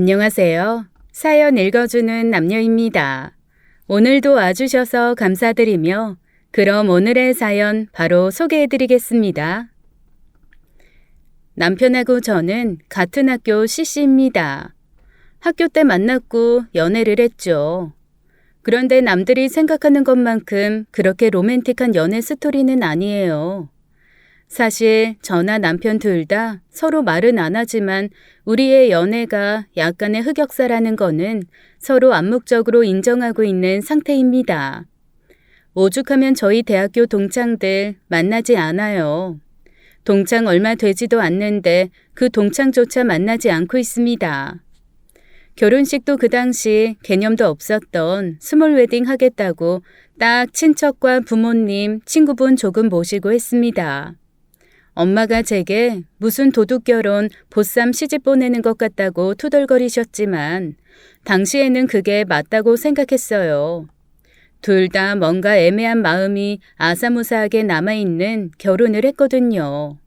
안녕하세요. 사연 읽어주는 남녀입니다. 오늘도 와주셔서 감사드리며 그럼 오늘의 사연 바로 소개해드리겠습니다. 남편하고 저는 같은 학교 CC입니다. 학교 때 만났고 연애를 했죠. 그런데 남들이 생각하는 것만큼 그렇게 로맨틱한 연애 스토리는 아니에요. 사실 저나 남편 둘 다 서로 말은 안 하지만 우리의 연애가 약간의 흑역사라는 거는 서로 암묵적으로 인정하고 있는 상태입니다. 오죽하면 저희 대학교 동창들 만나지 않아요. 동창 얼마 되지도 않는데 그 동창조차 만나지 않고 있습니다. 결혼식도 그 당시 개념도 없었던 스몰 웨딩 하겠다고 딱 친척과 부모님, 친구분 조금 모시고 했습니다. 엄마가 제게 무슨 도둑결혼, 보쌈 시집 보내는 것 같다고 투덜거리셨지만 당시에는 그게 맞다고 생각했어요. 둘 다 뭔가 애매한 마음이 아사무사하게 남아있는 결혼을 했거든요.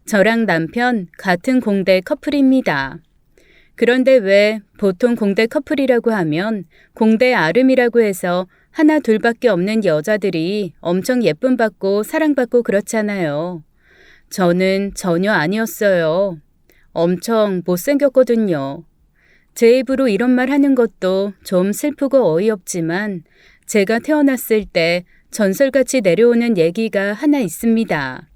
저랑 남편 같은 공대 커플입니다. 그런데 왜 보통 공대 커플이라고 하면 공대 아름이라고 해서 하나 둘밖에 없는 여자들이 엄청 예쁨 받고 사랑받고 그렇잖아요. 저는 전혀 아니었어요. 엄청 못생겼거든요. 제 입으로 이런 말 하는 것도 좀 슬프고 어이없지만 제가 태어났을 때 전설같이 내려오는 얘기가 하나 있습니다.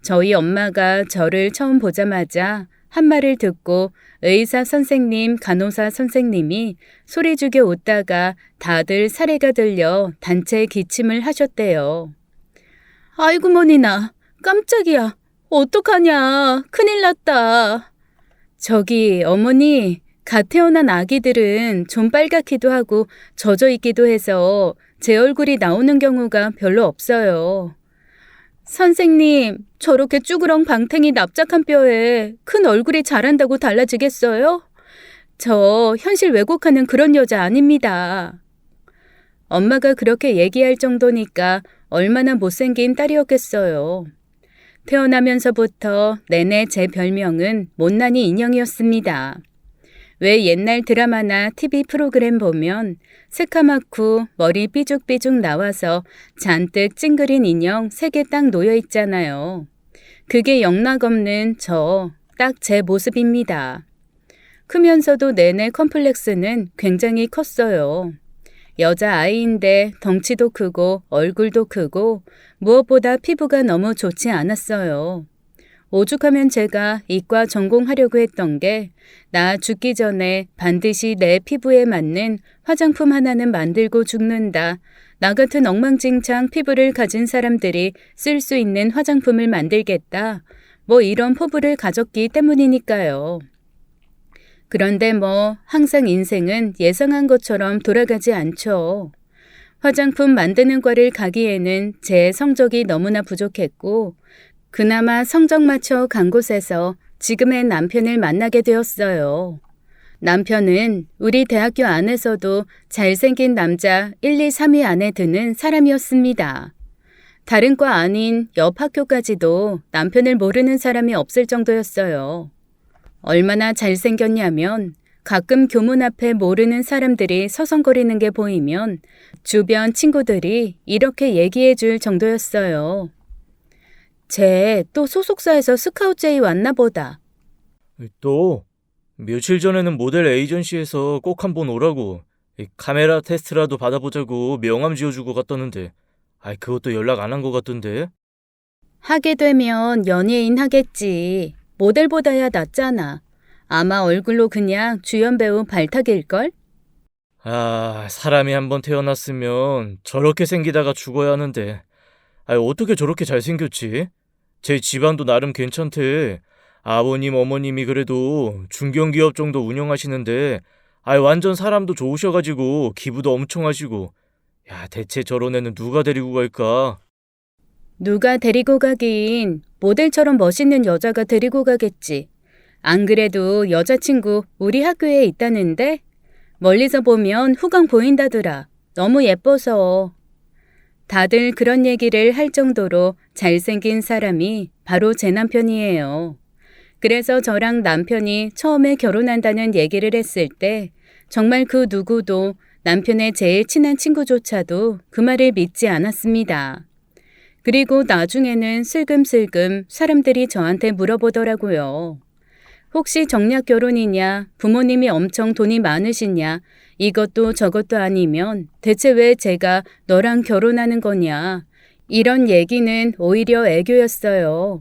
저희 엄마가 저를 처음 보자마자 한 말을 듣고 의사 선생님, 간호사 선생님이 소리 죽여 웃다가 다들 사례가 들려 단체 기침을 하셨대요. 아이고 머니나. 깜짝이야. 어떡하냐. 큰일 났다. 저기 어머니, 갓 태어난 아기들은 좀 빨갛기도 하고 젖어 있기도 해서 제 얼굴이 나오는 경우가 별로 없어요. 선생님, 저렇게 쭈그렁 방탱이 납작한 뼈에 큰 얼굴이 자란다고 달라지겠어요? 저 현실 왜곡하는 그런 여자 아닙니다. 엄마가 그렇게 얘기할 정도니까 얼마나 못생긴 딸이었겠어요. 태어나면서부터 내내 제 별명은 못난이 인형이었습니다. 왜 옛날 드라마나 TV 프로그램 보면 새카맣고 머리 삐죽삐죽 나와서 잔뜩 찡그린 인형 3개 딱 놓여 있잖아요. 그게 영락없는 저, 딱 제 모습입니다. 크면서도 내내 컴플렉스는 굉장히 컸어요. 여자아이인데 덩치도 크고 얼굴도 크고 무엇보다 피부가 너무 좋지 않았어요. 오죽하면 제가 이과 전공하려고 했던 게 나 죽기 전에 반드시 내 피부에 맞는 화장품 하나는 만들고 죽는다. 나 같은 엉망진창 피부를 가진 사람들이 쓸 수 있는 화장품을 만들겠다. 뭐 이런 포부를 가졌기 때문이니까요. 그런데 뭐 항상 인생은 예상한 것처럼 돌아가지 않죠. 화장품 만드는 과를 가기에는 제 성적이 너무나 부족했고 그나마 성적 맞춰 간 곳에서 지금의 남편을 만나게 되었어요. 남편은 우리 대학교 안에서도 잘생긴 남자 1, 2, 3위 안에 드는 사람이었습니다. 다른 과 아닌 옆 학교까지도 남편을 모르는 사람이 없을 정도였어요. 얼마나 잘생겼냐면 가끔 교문 앞에 모르는 사람들이 서성거리는 게 보이면 주변 친구들이 이렇게 얘기해 줄 정도였어요. 쟤 또 소속사에서 스카우트제이 왔나 보다. 또 며칠 전에는 모델 에이전시에서 꼭 한번 오라고 카메라 테스트라도 받아보자고 명함 지어주고 갔다는데 그것도 연락 안 한 것 같던데. 하게 되면 연예인 하겠지. 모델보다야 낫잖아. 아마 얼굴로 그냥 주연 배우 발탁일걸? 사람이 한번 태어났으면 저렇게 생기다가 죽어야 하는데 어떻게 저렇게 잘생겼지? 제 집안도 나름 괜찮대. 아버님 어머님이 그래도 중견기업 정도 운영하시는데 완전 사람도 좋으셔가지고 기부도 엄청 하시고. 대체 저런 애는 누가 데리고 갈까? 누가 데리고 가긴 모델처럼 멋있는 여자가 데리고 가겠지. 안 그래도 여자친구 우리 학교에 있다는데 멀리서 보면 후광 보인다더라. 너무 예뻐서. 다들 그런 얘기를 할 정도로 잘생긴 사람이 바로 제 남편이에요. 그래서 저랑 남편이 처음에 결혼한다는 얘기를 했을 때 정말 그 누구도 남편의 제일 친한 친구조차도 그 말을 믿지 않았습니다. 그리고 나중에는 슬금슬금 사람들이 저한테 물어보더라고요. 혹시 정략 결혼이냐? 부모님이 엄청 돈이 많으시냐? 이것도 저것도 아니면 대체 왜 제가 너랑 결혼하는 거냐? 이런 얘기는 오히려 애교였어요.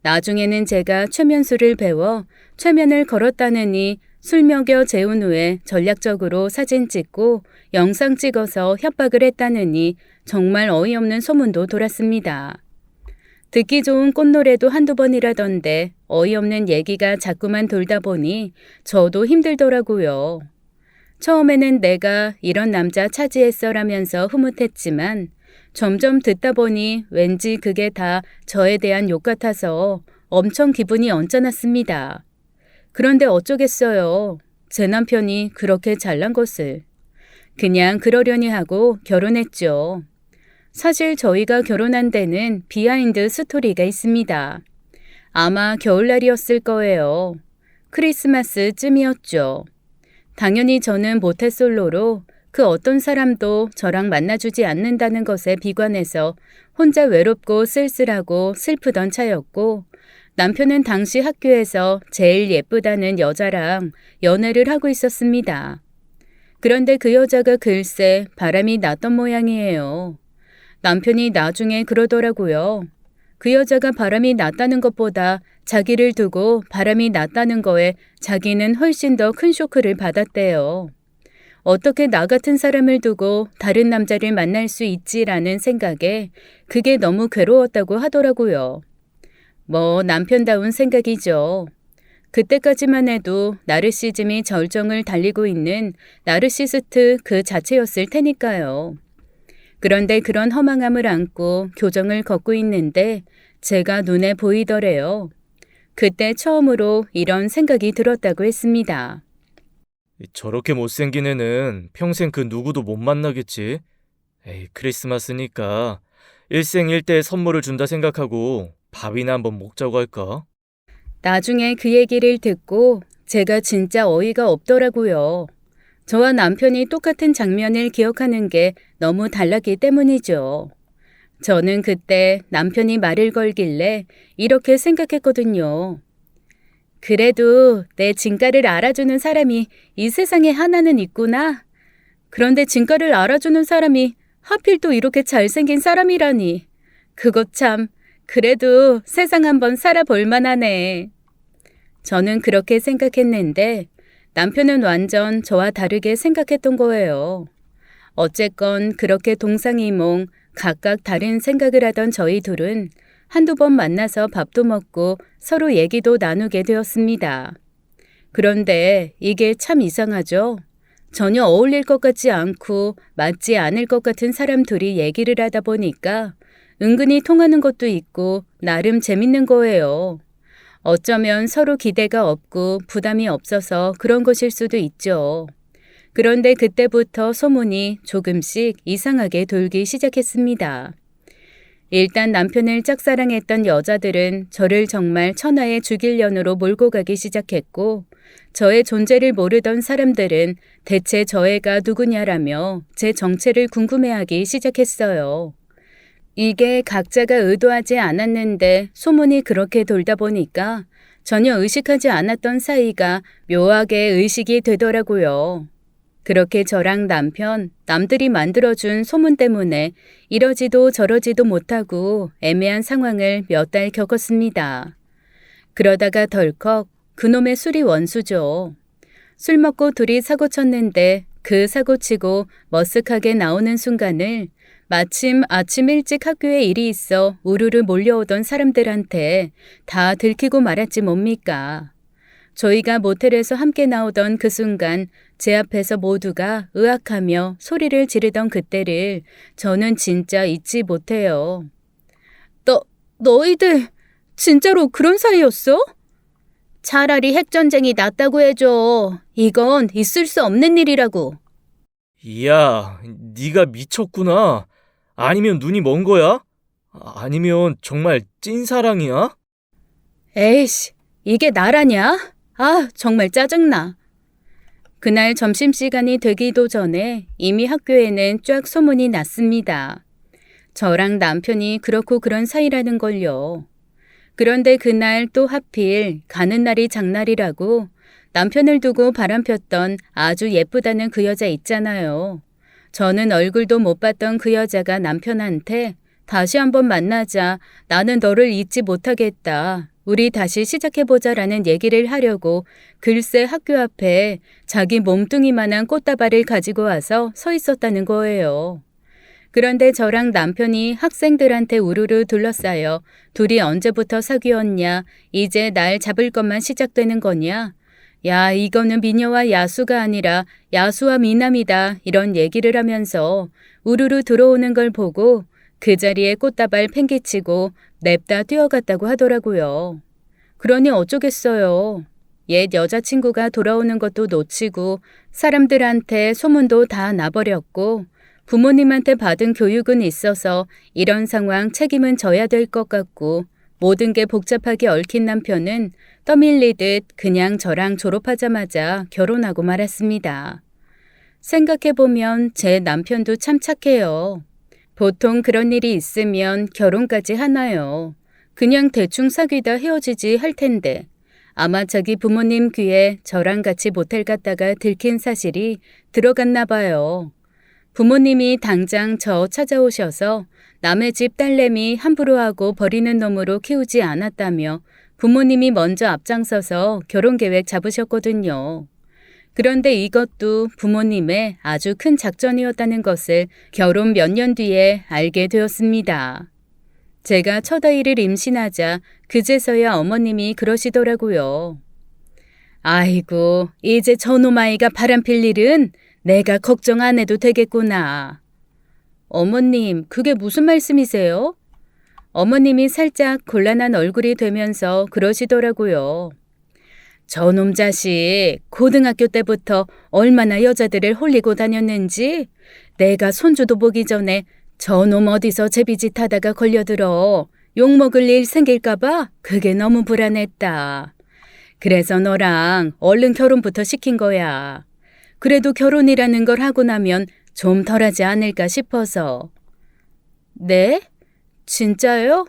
나중에는 제가 최면술을 배워 최면을 걸었다느니 술 먹여 재운 후에 전략적으로 사진 찍고 영상 찍어서 협박을 했다느니 정말 어이없는 소문도 돌았습니다. 듣기 좋은 꽃노래도 한두 번이라던데 어이없는 얘기가 자꾸만 돌다 보니 저도 힘들더라고요. 처음에는 내가 이런 남자 차지했어라면서 흐뭇했지만 점점 듣다 보니 왠지 그게 다 저에 대한 욕 같아서 엄청 기분이 언짢았습니다. 그런데 어쩌겠어요. 제 남편이 그렇게 잘난 것을. 그냥 그러려니 하고 결혼했죠. 사실 저희가 결혼한 데는 비하인드 스토리가 있습니다. 아마 겨울날이었을 거예요. 크리스마스쯤이었죠. 당연히 저는 모태솔로로 그 어떤 사람도 저랑 만나주지 않는다는 것에 비관해서 혼자 외롭고 쓸쓸하고 슬프던 차였고 남편은 당시 학교에서 제일 예쁘다는 여자랑 연애를 하고 있었습니다. 그런데 그 여자가 글쎄 바람이 났던 모양이에요. 남편이 나중에 그러더라고요. 그 여자가 바람이 났다는 것보다 자기를 두고 바람이 났다는 거에 자기는 훨씬 더 큰 쇼크를 받았대요. 어떻게 나 같은 사람을 두고 다른 남자를 만날 수 있지라는 생각에 그게 너무 괴로웠다고 하더라고요. 뭐 남편다운 생각이죠. 그때까지만 해도 나르시즘이 절정을 달리고 있는 나르시스트 그 자체였을 테니까요. 그런데 그런 허망함을 안고 교정을 걷고 있는데 제가 눈에 보이더래요. 그때 처음으로 이런 생각이 들었다고 했습니다. 저렇게 못생긴 애는 평생 그 누구도 못 만나겠지. 에이, 크리스마스니까 일생일대 선물을 준다 생각하고 밥이나 한번 먹자고 할까? 나중에 그 얘기를 듣고 제가 진짜 어이가 없더라고요. 저와 남편이 똑같은 장면을 기억하는 게 너무 달랐기 때문이죠. 저는 그때 남편이 말을 걸길래 이렇게 생각했거든요. 그래도 내 진가를 알아주는 사람이 이 세상에 하나는 있구나. 그런데 진가를 알아주는 사람이 하필 또 이렇게 잘생긴 사람이라니. 그것 참, 그래도 세상 한번 살아볼 만하네. 저는 그렇게 생각했는데 남편은 완전 저와 다르게 생각했던 거예요. 어쨌건 그렇게 동상이몽 각각 다른 생각을 하던 저희 둘은 한두 번 만나서 밥도 먹고 서로 얘기도 나누게 되었습니다. 그런데 이게 참 이상하죠? 전혀 어울릴 것 같지 않고 맞지 않을 것 같은 사람 둘이 얘기를 하다 보니까 은근히 통하는 것도 있고 나름 재밌는 거예요. 어쩌면 서로 기대가 없고 부담이 없어서 그런 것일 수도 있죠. 그런데 그때부터 소문이 조금씩 이상하게 돌기 시작했습니다. 일단 남편을 짝사랑했던 여자들은 저를 정말 천하의 죽일년으로 몰고 가기 시작했고 저의 존재를 모르던 사람들은 대체 저 애가 누구냐라며 제 정체를 궁금해하기 시작했어요. 이게 각자가 의도하지 않았는데 소문이 그렇게 돌다 보니까 전혀 의식하지 않았던 사이가 묘하게 의식이 되더라고요. 그렇게 저랑 남편, 남들이 만들어준 소문 때문에 이러지도 저러지도 못하고 애매한 상황을 몇 달 겪었습니다. 그러다가 덜컥 그놈의 술이 원수죠. 술 먹고 둘이 사고 쳤는데 그 사고치고 머쓱하게 나오는 순간을 마침 아침 일찍 학교에 일이 있어 우르르 몰려오던 사람들한테 다 들키고 말았지 뭡니까. 저희가 모텔에서 함께 나오던 그 순간 제 앞에서 모두가 으악하며 소리를 지르던 그때를 저는 진짜 잊지 못해요. 너희들 진짜로 그런 사이였어? 차라리 핵전쟁이 낫다고 해줘. 이건 있을 수 없는 일이라고. 이야, 네가 미쳤구나. 아니면 눈이 먼 거야? 아니면 정말 찐사랑이야? 에이씨, 이게 나라냐? 아, 정말 짜증나. 그날 점심시간이 되기도 전에 이미 학교에는 쫙 소문이 났습니다. 저랑 남편이 그렇고 그런 사이라는 걸요. 그런데 그날 또 하필 가는 날이 장날이라고 남편을 두고 바람폈던 아주 예쁘다는 그 여자 있잖아요. 저는 얼굴도 못 봤던 그 여자가 남편한테 다시 한번 만나자. 나는 너를 잊지 못하겠다. 우리 다시 시작해보자라는 얘기를 하려고 글쎄 학교 앞에 자기 몸뚱이만한 꽃다발을 가지고 와서 서 있었다는 거예요. 그런데 저랑 남편이 학생들한테 우르르 둘러싸여 둘이 언제부터 사귀었냐, 이제 날 잡을 것만 시작되는 거냐, 야 이거는 미녀와 야수가 아니라 야수와 미남이다 이런 얘기를 하면서 우르르 들어오는 걸 보고 그 자리에 꽃다발 팽개치고 냅다 뛰어갔다고 하더라고요. 그러니 어쩌겠어요. 옛 여자친구가 돌아오는 것도 놓치고 사람들한테 소문도 다 나버렸고 부모님한테 받은 교육은 있어서 이런 상황 책임은 져야 될 것 같고 모든 게 복잡하게 얽힌 남편은 떠밀리듯 그냥 저랑 졸업하자마자 결혼하고 말았습니다. 생각해보면 제 남편도 참 착해요. 보통 그런 일이 있으면 결혼까지 하나요? 그냥 대충 사귀다 헤어지지 할 텐데 아마 자기 부모님 귀에 저랑 같이 모텔 갔다가 들킨 사실이 들어갔나 봐요. 부모님이 당장 저 찾아오셔서 남의 집 딸내미 함부로 하고 버리는 놈으로 키우지 않았다며 부모님이 먼저 앞장서서 결혼 계획 잡으셨거든요. 그런데 이것도 부모님의 아주 큰 작전이었다는 것을 결혼 몇 년 뒤에 알게 되었습니다. 제가 첫 아이를 임신하자 그제서야 어머님이 그러시더라고요. 아이고, 이제 저놈 아이가 바람필 일은 내가 걱정 안 해도 되겠구나. 어머님, 그게 무슨 말씀이세요? 어머님이 살짝 곤란한 얼굴이 되면서 그러시더라고요. 저놈 자식, 고등학교 때부터 얼마나 여자들을 홀리고 다녔는지 내가 손주도 보기 전에 저놈 어디서 제비짓 하다가 걸려들어 욕먹을 일 생길까봐 그게 너무 불안했다. 그래서 너랑 얼른 결혼부터 시킨 거야. 그래도 결혼이라는 걸 하고 나면 좀 덜하지 않을까 싶어서. 네? 진짜요?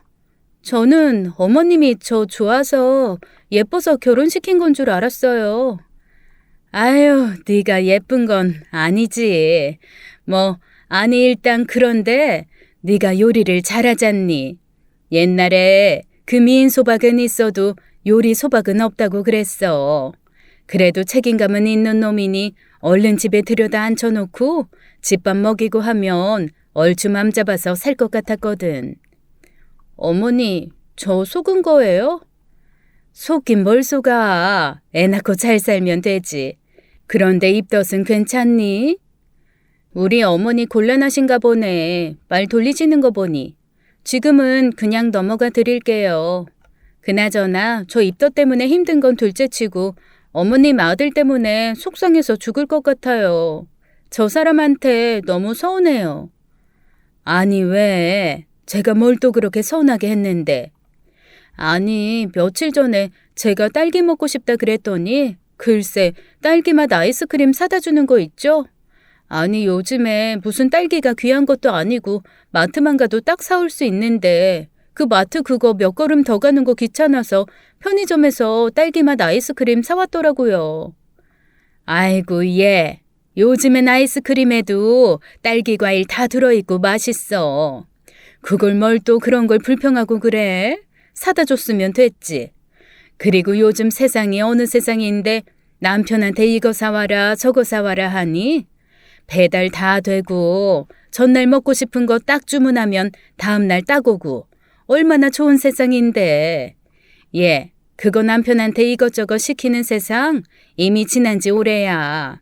저는 어머님이 저 좋아서 예뻐서 결혼시킨 건 줄 알았어요. 아유, 네가 예쁜 건 아니지. 아니 일단 그런데 네가 요리를 잘하잖니. 옛날에 그 미인 소박은 있어도 요리 소박은 없다고 그랬어. 그래도 책임감은 있는 놈이니 얼른 집에 들여다 앉혀놓고 집밥 먹이고 하면 얼추 맘 잡아서 살 것 같았거든. 어머니, 저 속은 거예요? 속긴 뭘 속아. 애 낳고 잘 살면 되지. 그런데 입덧은 괜찮니? 우리 어머니 곤란하신가 보네. 말 돌리시는 거 보니. 지금은 그냥 넘어가 드릴게요. 그나저나 저 입덧 때문에 힘든 건 둘째치고 어머님 아들 때문에 속상해서 죽을 것 같아요. 저 사람한테 너무 서운해요. 아니 왜? 제가 뭘 또 그렇게 서운하게 했는데. 아니 며칠 전에 제가 딸기 먹고 싶다 그랬더니 글쎄 딸기맛 아이스크림 사다 주는 거 있죠? 아니 요즘에 무슨 딸기가 귀한 것도 아니고 마트만 가도 딱 사올 수 있는데 그 마트 그거 몇 걸음 더 가는 거 귀찮아서 편의점에서 딸기맛 아이스크림 사왔더라고요. 아이고 얘, 요즘엔 아이스크림에도 딸기 과일 다 들어있고 맛있어. 그걸 뭘 또 그런 걸 불평하고 그래? 사다 줬으면 됐지. 그리고 요즘 세상이 어느 세상인데 남편한테 이거 사와라 저거 사와라 하니? 배달 다 되고 전날 먹고 싶은 거 딱 주문하면 다음날 딱 오고 얼마나 좋은 세상인데. 예, 그거 남편한테 이것저것 시키는 세상 이미 지난 지 오래야.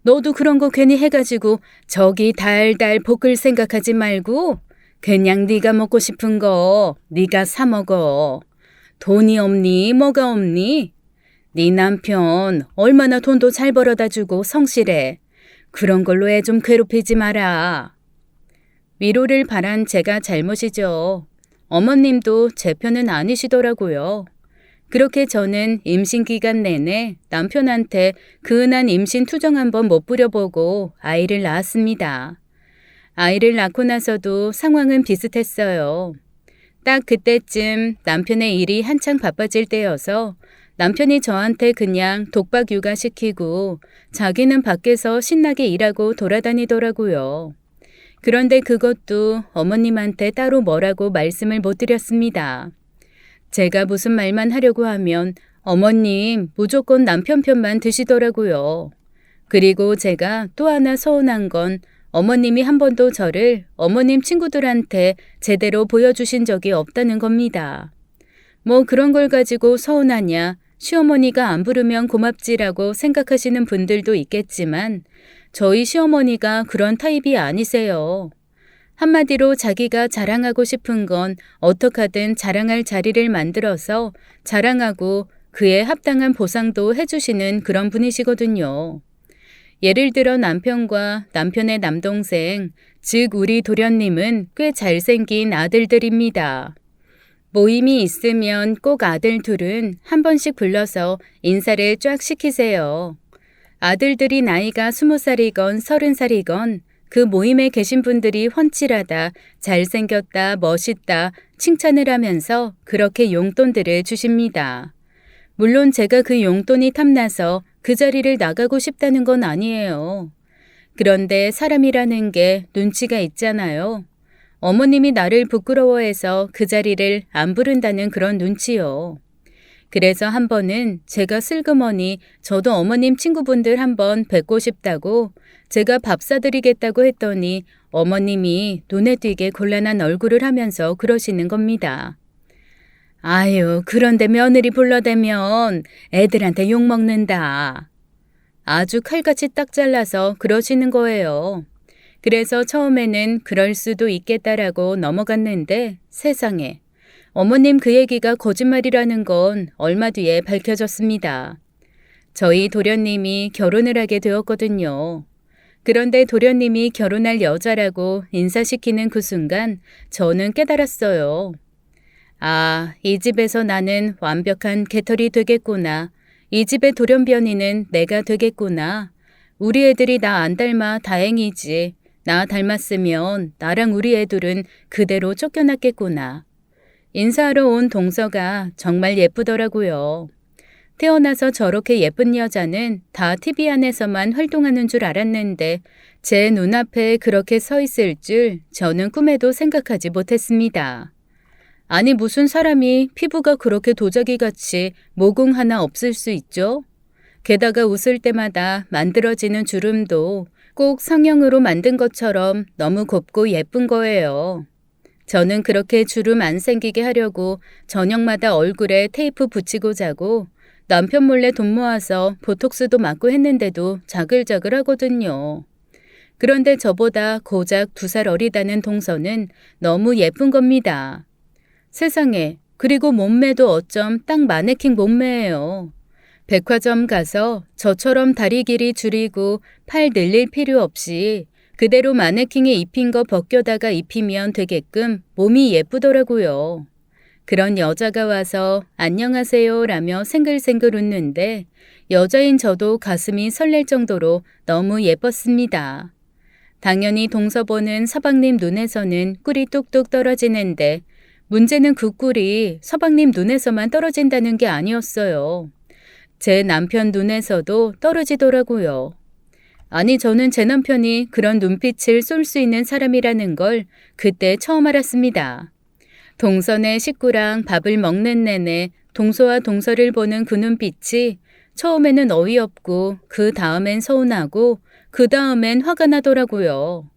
너도 그런 거 괜히 해가지고 저기 달달 볶을 생각하지 말고 그냥 네가 먹고 싶은 거 네가 사 먹어. 돈이 없니? 뭐가 없니? 네 남편 얼마나 돈도 잘 벌어다 주고 성실해. 그런 걸로 애 좀 괴롭히지 마라. 위로를 바란 제가 잘못이죠. 어머님도 제 편은 아니시더라고요. 그렇게 저는 임신 기간 내내 남편한테 그은한 임신 투정 한번 못 부려보고 아이를 낳았습니다. 아이를 낳고 나서도 상황은 비슷했어요. 딱 그때쯤 남편의 일이 한창 바빠질 때여서 남편이 저한테 그냥 독박 육아시키고 자기는 밖에서 신나게 일하고 돌아다니더라고요. 그런데 그것도 어머님한테 따로 뭐라고 말씀을 못 드렸습니다. 제가 무슨 말만 하려고 하면 어머님 무조건 남편 편만 드시더라고요. 그리고 제가 또 하나 서운한 건 어머님이 한 번도 저를 어머님 친구들한테 제대로 보여주신 적이 없다는 겁니다. 뭐 그런 걸 가지고 서운하냐, 시어머니가 안 부르면 고맙지라고 생각하시는 분들도 있겠지만 저희 시어머니가 그런 타입이 아니세요. 한마디로 자기가 자랑하고 싶은 건 어떻게든 자랑할 자리를 만들어서 자랑하고 그에 합당한 보상도 해주시는 그런 분이시거든요. 예를 들어 남편과 남편의 남동생, 즉 우리 도련님은 꽤 잘생긴 아들들입니다. 모임이 있으면 꼭 아들 둘은 한 번씩 불러서 인사를 쫙 시키세요. 아들들이 나이가 20살이건 30살이건 그 모임에 계신 분들이 훤칠하다, 잘생겼다, 멋있다 칭찬을 하면서 그렇게 용돈들을 주십니다. 물론 제가 그 용돈이 탐나서 그 자리를 나가고 싶다는 건 아니에요. 그런데 사람이라는 게 눈치가 있잖아요. 어머님이 나를 부끄러워해서 그 자리를 안 부른다는 그런 눈치요. 그래서 한 번은 제가 슬그머니 저도 어머님 친구분들 한번 뵙고 싶다고 제가 밥 사드리겠다고 했더니 어머님이 눈에 띄게 곤란한 얼굴을 하면서 그러시는 겁니다. 아유, 그런데 며느리 불러대면 애들한테 욕먹는다. 아주 칼같이 딱 잘라서 그러시는 거예요. 그래서 처음에는 그럴 수도 있겠다라고 넘어갔는데 세상에 어머님 그 얘기가 거짓말이라는 건 얼마 뒤에 밝혀졌습니다. 저희 도련님이 결혼을 하게 되었거든요. 그런데 도련님이 결혼할 여자라고 인사시키는 그 순간 저는 깨달았어요. 아, 이 집에서 나는 완벽한 개털이 되겠구나. 이 집의 돌연변이는 내가 되겠구나. 우리 애들이 나 안 닮아 다행이지. 나 닮았으면 나랑 우리 애들은 그대로 쫓겨났겠구나. 인사하러 온 동서가 정말 예쁘더라고요. 태어나서 저렇게 예쁜 여자는 다 TV 안에서만 활동하는 줄 알았는데 제 눈앞에 그렇게 서 있을 줄 저는 꿈에도 생각하지 못했습니다. 아니 무슨 사람이 피부가 그렇게 도자기같이 모공 하나 없을 수 있죠? 게다가 웃을 때마다 만들어지는 주름도 꼭 성형으로 만든 것처럼 너무 곱고 예쁜 거예요. 저는 그렇게 주름 안 생기게 하려고 저녁마다 얼굴에 테이프 붙이고 자고 남편 몰래 돈 모아서 보톡스도 맞고 했는데도 자글자글 하거든요. 그런데 저보다 고작 2살 어리다는 동서는 너무 예쁜 겁니다. 세상에, 그리고 몸매도 어쩜 딱 마네킹 몸매예요. 백화점 가서 저처럼 다리 길이 줄이고 팔 늘릴 필요 없이 그대로 마네킹에 입힌 거 벗겨다가 입히면 되게끔 몸이 예쁘더라고요. 그런 여자가 와서 안녕하세요 라며 생글생글 웃는데 여자인 저도 가슴이 설렐 정도로 너무 예뻤습니다. 당연히 동서 보는 서방님 눈에서는 꿀이 뚝뚝 떨어지는데 문제는 그 꿀이 서방님 눈에서만 떨어진다는 게 아니었어요. 제 남편 눈에서도 떨어지더라고요. 아니 저는 제 남편이 그런 눈빛을 쏠 수 있는 사람이라는 걸 그때 처음 알았습니다. 동서네 식구랑 밥을 먹는 내내 동서와 동서를 보는 그 눈빛이 처음에는 어이없고 그 다음엔 서운하고 그 다음엔 화가 나더라고요.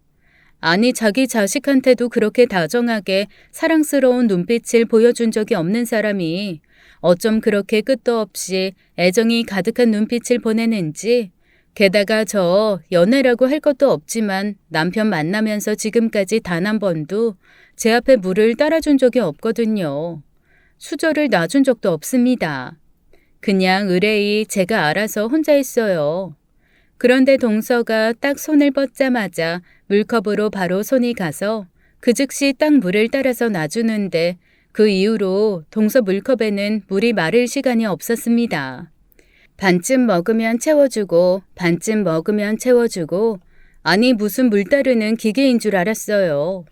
아니 자기 자식한테도 그렇게 다정하게 사랑스러운 눈빛을 보여준 적이 없는 사람이 어쩜 그렇게 끝도 없이 애정이 가득한 눈빛을 보내는지 게다가 저 연애라고 할 것도 없지만 남편 만나면서 지금까지 단 한 번도 제 앞에 물을 따라준 적이 없거든요. 수저를 놔준 적도 없습니다. 그냥 의뢰이 제가 알아서 혼자 했어요. 그런데 동서가 딱 손을 뻗자마자 물컵으로 바로 손이 가서 그 즉시 딱 물을 따라서 놔주는데 그 이후로 동서 물컵에는 물이 마를 시간이 없었습니다. 반쯤 먹으면 채워주고 반쯤 먹으면 채워주고 아니 무슨 물 따르는 기계인 줄 알았어요.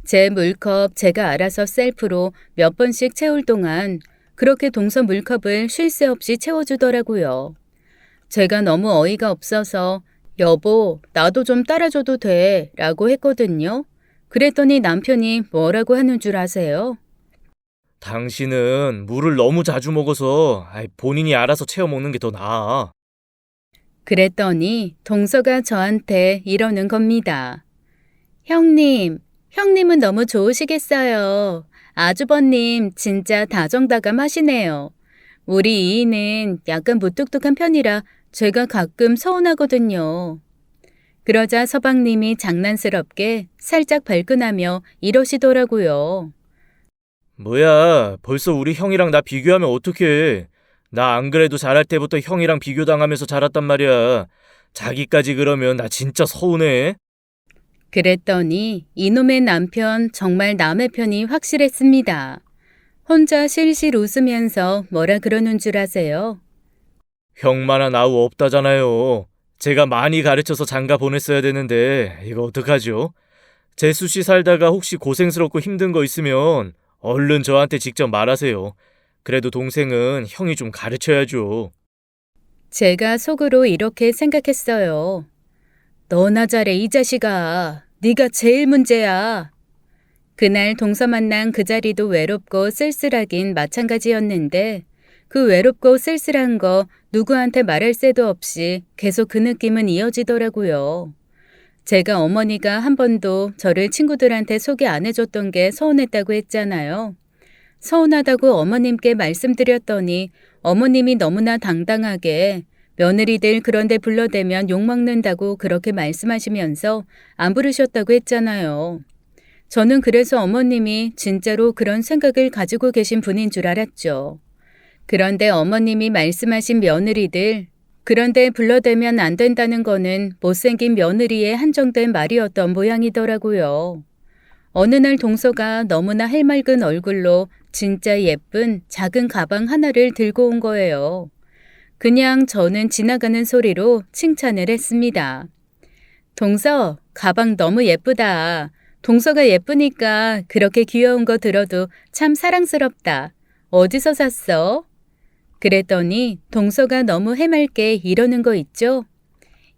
제 물컵 제가 알아서 셀프로 몇 번씩 채울 동안 그렇게 동서 물컵을 쉴 새 없이 채워주더라고요. 제가 너무 어이가 없어서 여보 나도 좀 따라줘도 돼 라고 했거든요. 그랬더니 남편이 뭐라고 하는 줄 아세요? 당신은 물을 너무 자주 먹어서 본인이 알아서 채워 먹는 게 더 나아. 그랬더니 동서가 저한테 이러는 겁니다. 형님은 너무 좋으시겠어요. 아주버님 진짜 다정다감하시네요. 우리 이인은 약간 무뚝뚝한 편이라 제가 가끔 서운하거든요. 그러자 서방님이 장난스럽게 살짝 발끈하며 이러시더라고요. 뭐야, 벌써 우리 형이랑 나 비교하면 어떡해. 나 안 그래도 자랄 때부터 형이랑 비교당하면서 자랐단 말이야. 자기까지 그러면 나 진짜 서운해. 그랬더니 이놈의 남편 정말 남의 편이 확실했습니다. 혼자 실실 웃으면서 뭐라 그러는 줄 아세요? 형만한 아우 없다잖아요. 제가 많이 가르쳐서 장가 보냈어야 되는데 이거 어떡하죠? 재수 씨 살다가 혹시 고생스럽고 힘든 거 있으면 얼른 저한테 직접 말하세요. 그래도 동생은 형이 좀 가르쳐야죠. 제가 속으로 이렇게 생각했어요. 너나 잘해 이 자식아. 네가 제일 문제야. 그날 동서 만난 그 자리도 외롭고 쓸쓸하긴 마찬가지였는데 그 외롭고 쓸쓸한 거 누구한테 말할 새도 없이 계속 그 느낌은 이어지더라고요. 제가 어머니가 한 번도 저를 친구들한테 소개 안 해줬던 게 서운했다고 했잖아요. 서운하다고 어머님께 말씀드렸더니 어머님이 너무나 당당하게 며느리들 그런데 불러대면 욕먹는다고 그렇게 말씀하시면서 안 부르셨다고 했잖아요. 저는 그래서 어머님이 진짜로 그런 생각을 가지고 계신 분인 줄 알았죠. 그런데 어머님이 말씀하신 며느리들, 그런데 불러대면 안 된다는 거는 못생긴 며느리에 한정된 말이었던 모양이더라고요. 어느 날 동서가 너무나 해맑은 얼굴로 진짜 예쁜 작은 가방 하나를 들고 온 거예요. 그냥 저는 지나가는 소리로 칭찬을 했습니다. 동서, 가방 너무 예쁘다. 동서가 예쁘니까 그렇게 귀여운 거 들어도 참 사랑스럽다. 어디서 샀어? 그랬더니 동서가 너무 해맑게 이러는 거 있죠?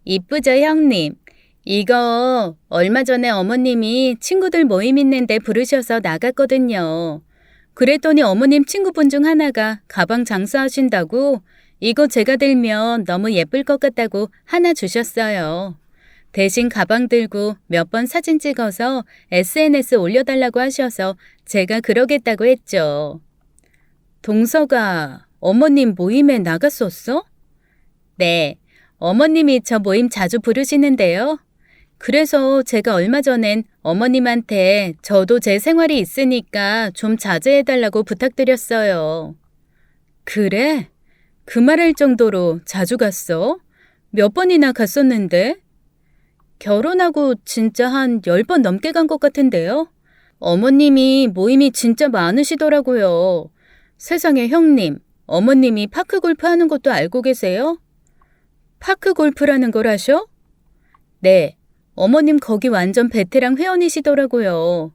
이쁘죠, 형님? 이거 얼마 전에 어머님이 친구들 모임 있는데 부르셔서 나갔거든요. 그랬더니 어머님 친구분 중 하나가 가방 장사하신다고 이거 제가 들면 너무 예쁠 것 같다고 하나 주셨어요. 대신 가방 들고 몇 번 사진 찍어서 SNS 올려달라고 하셔서 제가 그러겠다고 했죠. 동서가 어머님 모임에 나갔었어? 네, 어머님이 저 모임 자주 부르시는데요. 그래서 제가 얼마 전엔 어머님한테 저도 제 생활이 있으니까 좀 자제해달라고 부탁드렸어요. 그래? 그 말할 정도로 자주 갔어? 몇 번이나 갔었는데? 결혼하고 진짜 한 10번 넘게 간 것 같은데요? 어머님이 모임이 진짜 많으시더라고요. 세상에 형님, 어머님이 파크골프 하는 것도 알고 계세요? 파크골프라는 걸 아셔? 네, 어머님 거기 완전 베테랑 회원이시더라고요.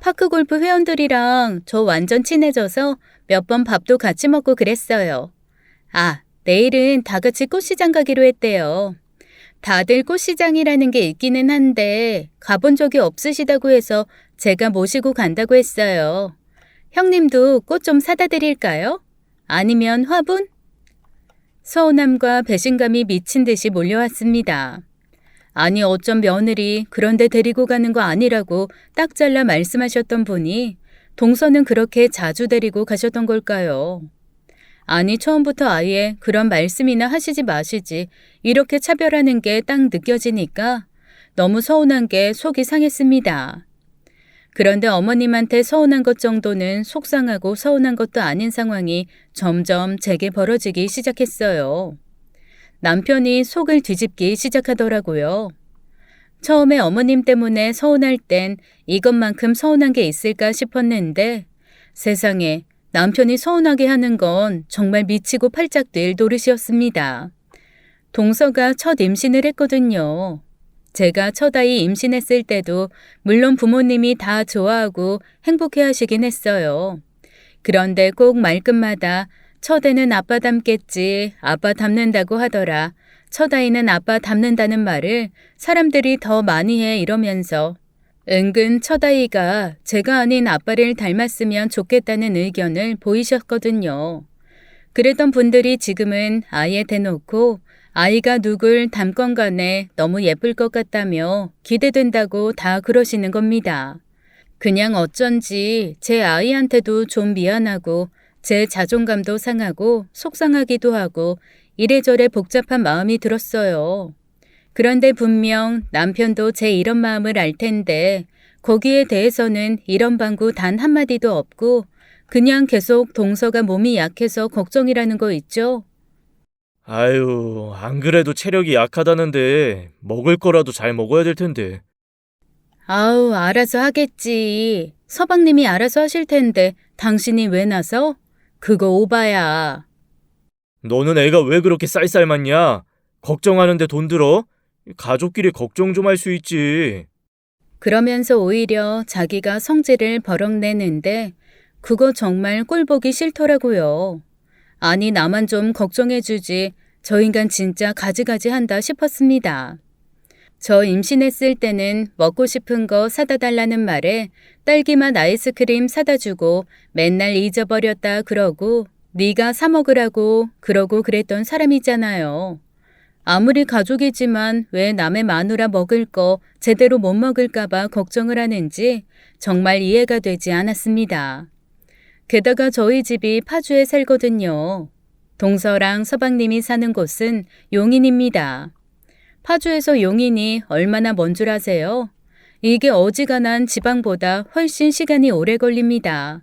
파크골프 회원들이랑 저 완전 친해져서 몇 번 밥도 같이 먹고 그랬어요. 아, 내일은 다 같이 꽃시장 가기로 했대요. 다들 꽃시장이라는 게 있기는 한데 가본 적이 없으시다고 해서 제가 모시고 간다고 했어요. 형님도 꽃 좀 사다 드릴까요? 아니면 화분? 서운함과 배신감이 미친 듯이 몰려왔습니다. 아니 어쩜 며느리 그런데 데리고 가는 거 아니라고 딱 잘라 말씀하셨던 분이 동서는 그렇게 자주 데리고 가셨던 걸까요? 아니 처음부터 아예 그런 말씀이나 하시지 마시지 이렇게 차별하는 게 딱 느껴지니까 너무 서운한 게 속이 상했습니다. 그런데 어머님한테 서운한 것 정도는 속상하고 서운한 것도 아닌 상황이 점점 제게 벌어지기 시작했어요. 남편이 속을 뒤집기 시작하더라고요. 처음에 어머님 때문에 서운할 땐 이것만큼 서운한 게 있을까 싶었는데 세상에, 남편이 서운하게 하는 건 정말 미치고 팔짝 뛸 노릇이었습니다. 동서가 첫 임신을 했거든요. 제가 첫 아이 임신했을 때도 물론 부모님이 다 좋아하고 행복해 하시긴 했어요. 그런데 꼭 말끝마다 첫 애는 아빠 닮겠지, 아빠 닮는다고 하더라. 첫 아이는 아빠 닮는다는 말을 사람들이 더 많이 해 이러면서 은근 첫 아이가 제가 아닌 아빠를 닮았으면 좋겠다는 의견을 보이셨거든요. 그랬던 분들이 지금은 아예 대놓고 아이가 누굴 닮건 간에 너무 예쁠 것 같다며 기대된다고 다 그러시는 겁니다. 그냥 어쩐지 제 아이한테도 좀 미안하고 제 자존감도 상하고 속상하기도 하고 이래저래 복잡한 마음이 들었어요. 그런데 분명 남편도 제 이런 마음을 알 텐데 거기에 대해서는 이런 방구 단 한마디도 없고 그냥 계속 동서가 몸이 약해서 걱정이라는 거 있죠? 아유, 안 그래도 체력이 약하다는데 먹을 거라도 잘 먹어야 될 텐데. 아우, 알아서 하겠지. 서방님이 알아서 하실 텐데 당신이 왜 나서? 그거 오바야. 너는 애가 왜 그렇게 쌀쌀맞냐? 걱정하는데 돈 들어? 가족끼리 걱정 좀 할 수 있지. 그러면서 오히려 자기가 성질을 버럭 내는데 그거 정말 꼴보기 싫더라고요. 아니 나만 좀 걱정해주지 저 인간 진짜 가지가지 한다 싶었습니다. 저 임신했을 때는 먹고 싶은 거 사다 달라는 말에 딸기맛 아이스크림 사다 주고 맨날 잊어버렸다 그러고 네가 사 먹으라고 그러고 그랬던 사람이잖아요. 아무리 가족이지만 왜 남의 마누라 먹을 거 제대로 못 먹을까 봐 걱정을 하는지 정말 이해가 되지 않았습니다. 게다가 저희 집이 파주에 살거든요. 동서랑 서방님이 사는 곳은 용인입니다. 파주에서 용인이 얼마나 먼 줄 아세요? 이게 어지간한 지방보다 훨씬 시간이 오래 걸립니다.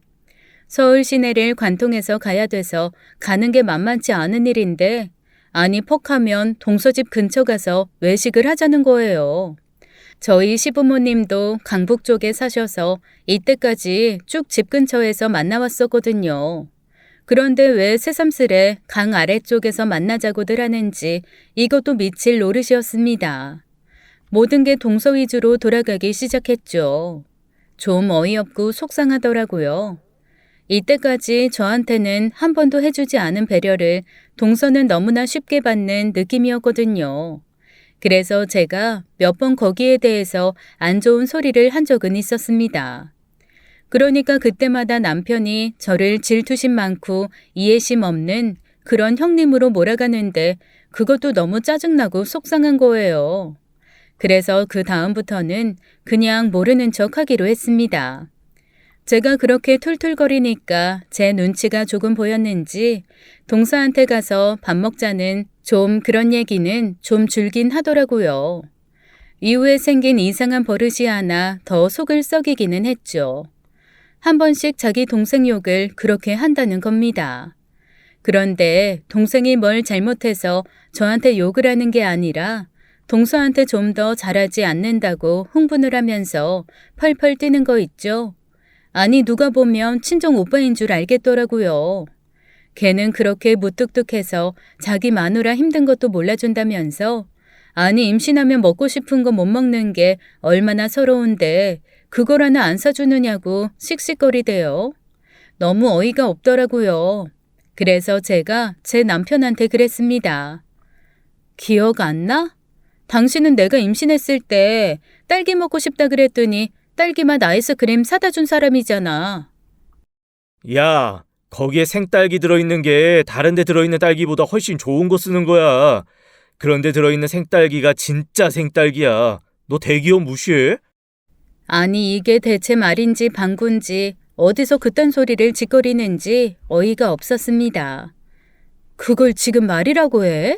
서울 시내를 관통해서 가야 돼서 가는 게 만만치 않은 일인데 아니 퍽하면 동서집 근처 가서 외식을 하자는 거예요. 저희 시부모님도 강북 쪽에 사셔서 이때까지 쭉 집 근처에서 만나왔었거든요. 그런데 왜 새삼스레 강 아래쪽에서 만나자고들 하는지 이것도 미칠 노릇이었습니다. 모든 게 동서 위주로 돌아가기 시작했죠. 좀 어이없고 속상하더라고요. 이때까지 저한테는 한 번도 해주지 않은 배려를 동서는 너무나 쉽게 받는 느낌이었거든요. 그래서 제가 몇 번 거기에 대해서 안 좋은 소리를 한 적은 있었습니다. 그러니까 그때마다 남편이 저를 질투심 많고 이해심 없는 그런 형님으로 몰아가는데 그것도 너무 짜증나고 속상한 거예요. 그래서 그 다음부터는 그냥 모르는 척 하기로 했습니다. 제가 그렇게 툴툴거리니까 제 눈치가 조금 보였는지 동서한테 가서 밥 먹자는 좀 그런 얘기는 좀 줄긴 하더라고요. 이후에 생긴 이상한 버릇이 하나 더 속을 썩이기는 했죠. 한 번씩 자기 동생 욕을 그렇게 한다는 겁니다. 그런데 동생이 뭘 잘못해서 저한테 욕을 하는 게 아니라 동서한테 좀 더 잘하지 않는다고 흥분을 하면서 펄펄 뛰는 거 있죠. 아니 누가 보면 친정 오빠인 줄 알겠더라고요. 걔는 그렇게 무뚝뚝해서 자기 마누라 힘든 것도 몰라준다면서 아니 임신하면 먹고 싶은 거 못 먹는 게 얼마나 서러운데 그걸 하나 안 사주느냐고 씩씩거리대요. 너무 어이가 없더라고요. 그래서 제가 제 남편한테 그랬습니다. 기억 안 나? 당신은 내가 임신했을 때 딸기 먹고 싶다 그랬더니 딸기맛 아이스크림 사다 준 사람이잖아. 야, 거기에 생딸기 들어있는 게 다른 데 들어있는 딸기보다 훨씬 좋은 거 쓰는 거야. 그런데 들어있는 생딸기가 진짜 생딸기야. 너 대기업 무시해? 아니 이게 대체 말인지 방구인지 어디서 그딴 소리를 짓거리는지 어이가 없었습니다. 그걸 지금 말이라고 해?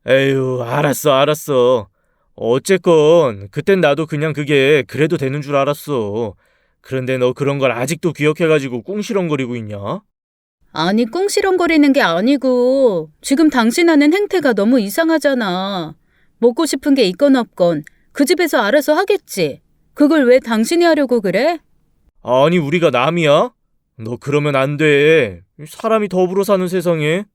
에휴, 알았어. 어쨌건 그땐 나도 그냥 그게 그래도 되는 줄 알았어. 그런데 너 그런 걸 아직도 기억해가지고 꿍시렁거리고 있냐? 아니 꿍시렁거리는 게 아니고 지금 당신 하는 행태가 너무 이상하잖아. 먹고 싶은 게 있건 없건 그 집에서 알아서 하겠지. 그걸 왜 당신이 하려고 그래? 아니 우리가 남이야? 너 그러면 안 돼. 사람이 더불어 사는 세상에.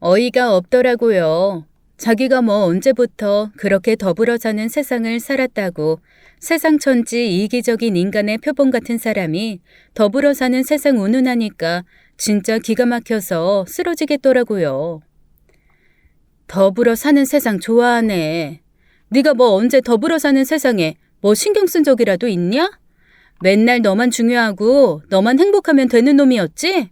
어이가 없더라고요. 자기가 뭐 언제부터 그렇게 더불어 사는 세상을 살았다고 세상 천지 이기적인 인간의 표본 같은 사람이 더불어 사는 세상 운운하니까 진짜 기가 막혀서 쓰러지겠더라고요. 더불어 사는 세상 좋아하네. 네가 뭐 언제 더불어 사는 세상에 뭐 신경 쓴 적이라도 있냐? 맨날 너만 중요하고 너만 행복하면 되는 놈이었지?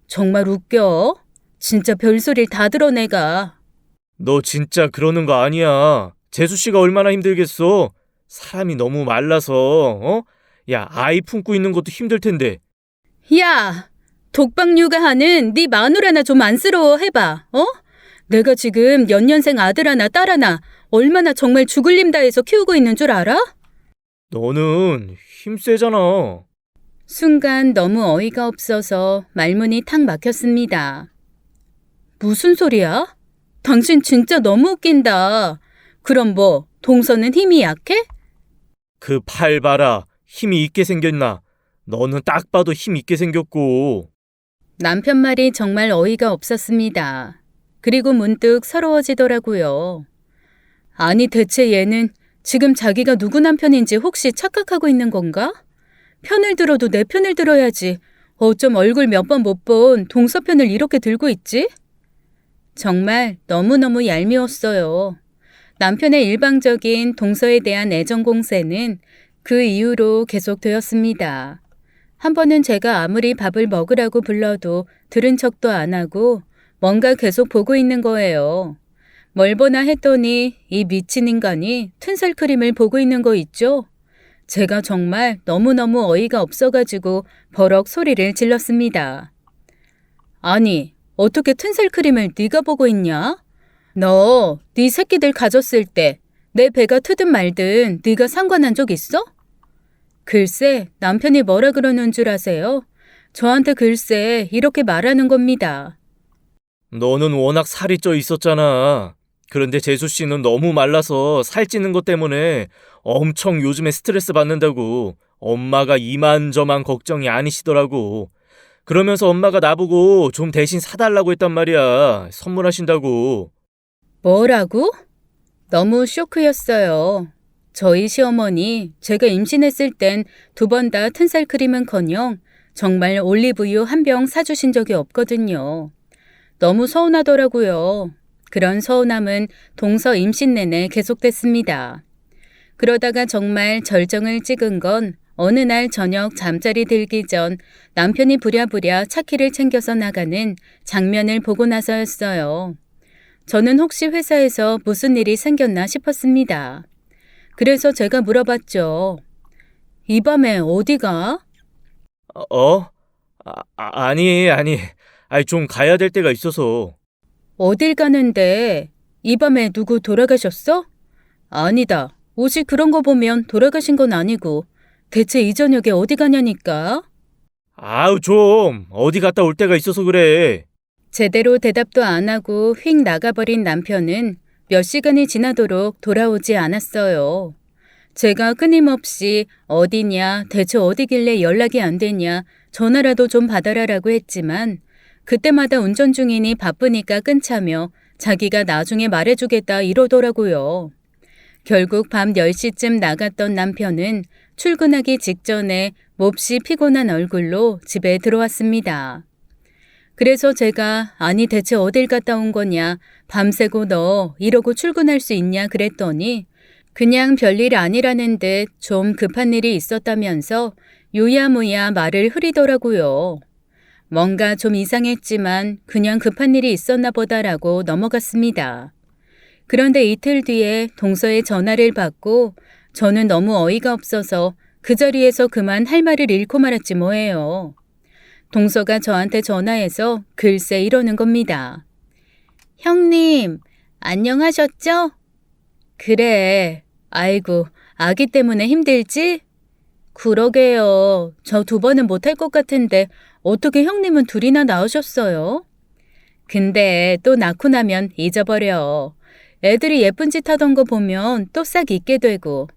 정말 웃겨. 진짜 별소리를 다 들어 내가. 너 진짜 그러는 거 아니야. 재수 씨가 얼마나 힘들겠어. 사람이 너무 말라서, 야, 아이 품고 있는 것도 힘들 텐데. 야! 독박 육아하는 네 마누라나 좀 안쓰러워 해봐. 내가 지금 연년생 아들 하나 딸 하나 얼마나 정말 죽을 힘 다해서 키우고 있는 줄 알아? 너는 힘 세잖아. 순간 너무 어이가 없어서 말문이 탁 막혔습니다. 무슨 소리야? 당신 진짜 너무 웃긴다. 그럼 뭐 동서는 힘이 약해? 그 팔 봐라. 힘이 있게 생겼나. 너는 딱 봐도 힘 있게 생겼고. 남편 말이 정말 어이가 없었습니다. 그리고 문득 서러워지더라고요. 아니 대체 얘는 지금 자기가 누구 남편인지 혹시 착각하고 있는 건가? 편을 들어도 내 편을 들어야지. 어쩜 얼굴 몇 번 못 본 동서 편을 이렇게 들고 있지? 정말 너무너무 얄미웠어요. 남편의 일방적인 동서에 대한 애정 공세는 그 이후로 계속되었습니다. 한 번은 제가 아무리 밥을 먹으라고 불러도 들은 척도 안 하고 뭔가 계속 보고 있는 거예요. 뭘 보나 했더니 이 미친 인간이 튼살 크림을 보고 있는 거 있죠? 제가 정말 너무너무 어이가 없어가지고 버럭 소리를 질렀습니다. 아니, 어떻게 튼살 크림을 네가 보고 있냐? 너, 네 새끼들 가졌을 때 내 배가 트든 말든 네가 상관한 적 있어? 글쎄, 남편이 뭐라 그러는 줄 아세요? 저한테 글쎄 이렇게 말하는 겁니다. 너는 워낙 살이 쪄 있었잖아. 그런데 재수 씨는 너무 말라서 살찌는 것 때문에 엄청 요즘에 스트레스 받는다고 엄마가 이만저만 걱정이 아니시더라고. 그러면서 엄마가 나보고 좀 대신 사달라고 했단 말이야. 선물하신다고. 뭐라고? 너무 쇼크였어요. 저희 시어머니 제가 임신했을 땐 2번 다 튼살 크림은커녕 정말 올리브유 한 병 사주신 적이 없거든요. 너무 서운하더라고요. 그런 서운함은 동서 임신 내내 계속됐습니다. 그러다가 정말 절정을 찍은 건 어느 날 저녁 잠자리 들기 전 남편이 부랴부랴 차키를 챙겨서 나가는 장면을 보고 나서였어요. 저는 혹시 회사에서 무슨 일이 생겼나 싶었습니다. 그래서 제가 물어봤죠. 이 밤에 어디 가? 아니. 아니, 좀 가야 될 때가 있어서. 어딜 가는데? 이 밤에 누구 돌아가셨어? 아니다. 옷이 그런 거 보면 돌아가신 건 아니고 대체 이 저녁에 어디 가냐니까? 아우, 좀 어디 갔다 올 때가 있어서 그래. 제대로 대답도 안 하고 휙 나가버린 남편은 몇 시간이 지나도록 돌아오지 않았어요. 제가 끊임없이 어디냐, 대체 어디길래 연락이 안 되냐, 전화라도 좀 받아라라고 했지만 그때마다 운전 중이니 바쁘니까 끊자며 자기가 나중에 말해주겠다 이러더라고요. 결국 밤 10시쯤 나갔던 남편은 출근하기 직전에 몹시 피곤한 얼굴로 집에 들어왔습니다. 그래서 제가 아니 대체 어딜 갔다 온 거냐, 밤새고 너 이러고 출근할 수 있냐 그랬더니 그냥 별일 아니라는 듯 좀 급한 일이 있었다면서 유야무야 말을 흐리더라고요. 뭔가 좀 이상했지만 그냥 급한 일이 있었나 보다라고 넘어갔습니다. 그런데 이틀 뒤에 동서의 전화를 받고 저는 너무 어이가 없어서 그 자리에서 그만 할 말을 잃고 말았지 뭐예요. 동서가 저한테 전화해서 글쎄 이러는 겁니다. 형님, 안녕하셨죠? 그래. 아이고, 아기 때문에 힘들지? 그러게요. 저 2번은 못할 것 같은데 어떻게 형님은 2이나 낳으셨어요? 근데 또 낳고 나면 잊어버려. 애들이 예쁜 짓 하던 거 보면 또 싹 잊게 되고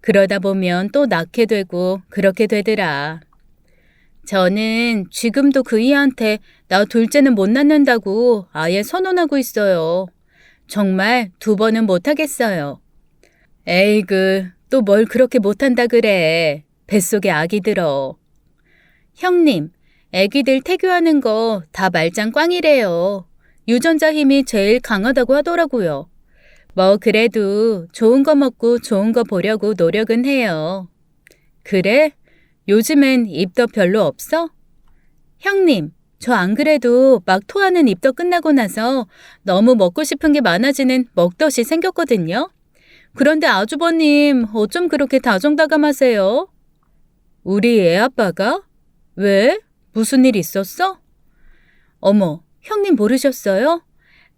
그러다 보면 또 낳게 되고 그렇게 되더라. 저는 지금도 그 이한테 나 둘째는 못 낳는다고 아예 선언하고 있어요. 정말 2번은 못 하겠어요. 에이그, 또 뭘 그렇게 못한다 그래. 뱃속에 아기 들어. 형님, 애기들 태교하는 거 다 말짱 꽝이래요. 유전자 힘이 제일 강하다고 하더라고요. 뭐 그래도 좋은 거 먹고 좋은 거 보려고 노력은 해요. 그래? 요즘엔 입덧 별로 없어? 형님, 저 안 그래도 막 토하는 입덧 끝나고 나서 너무 먹고 싶은 게 많아지는 먹덧이 생겼거든요. 그런데 아주버님, 어쩜 그렇게 다정다감하세요? 우리 애 아빠가? 왜? 무슨 일 있었어? 어머, 형님 모르셨어요?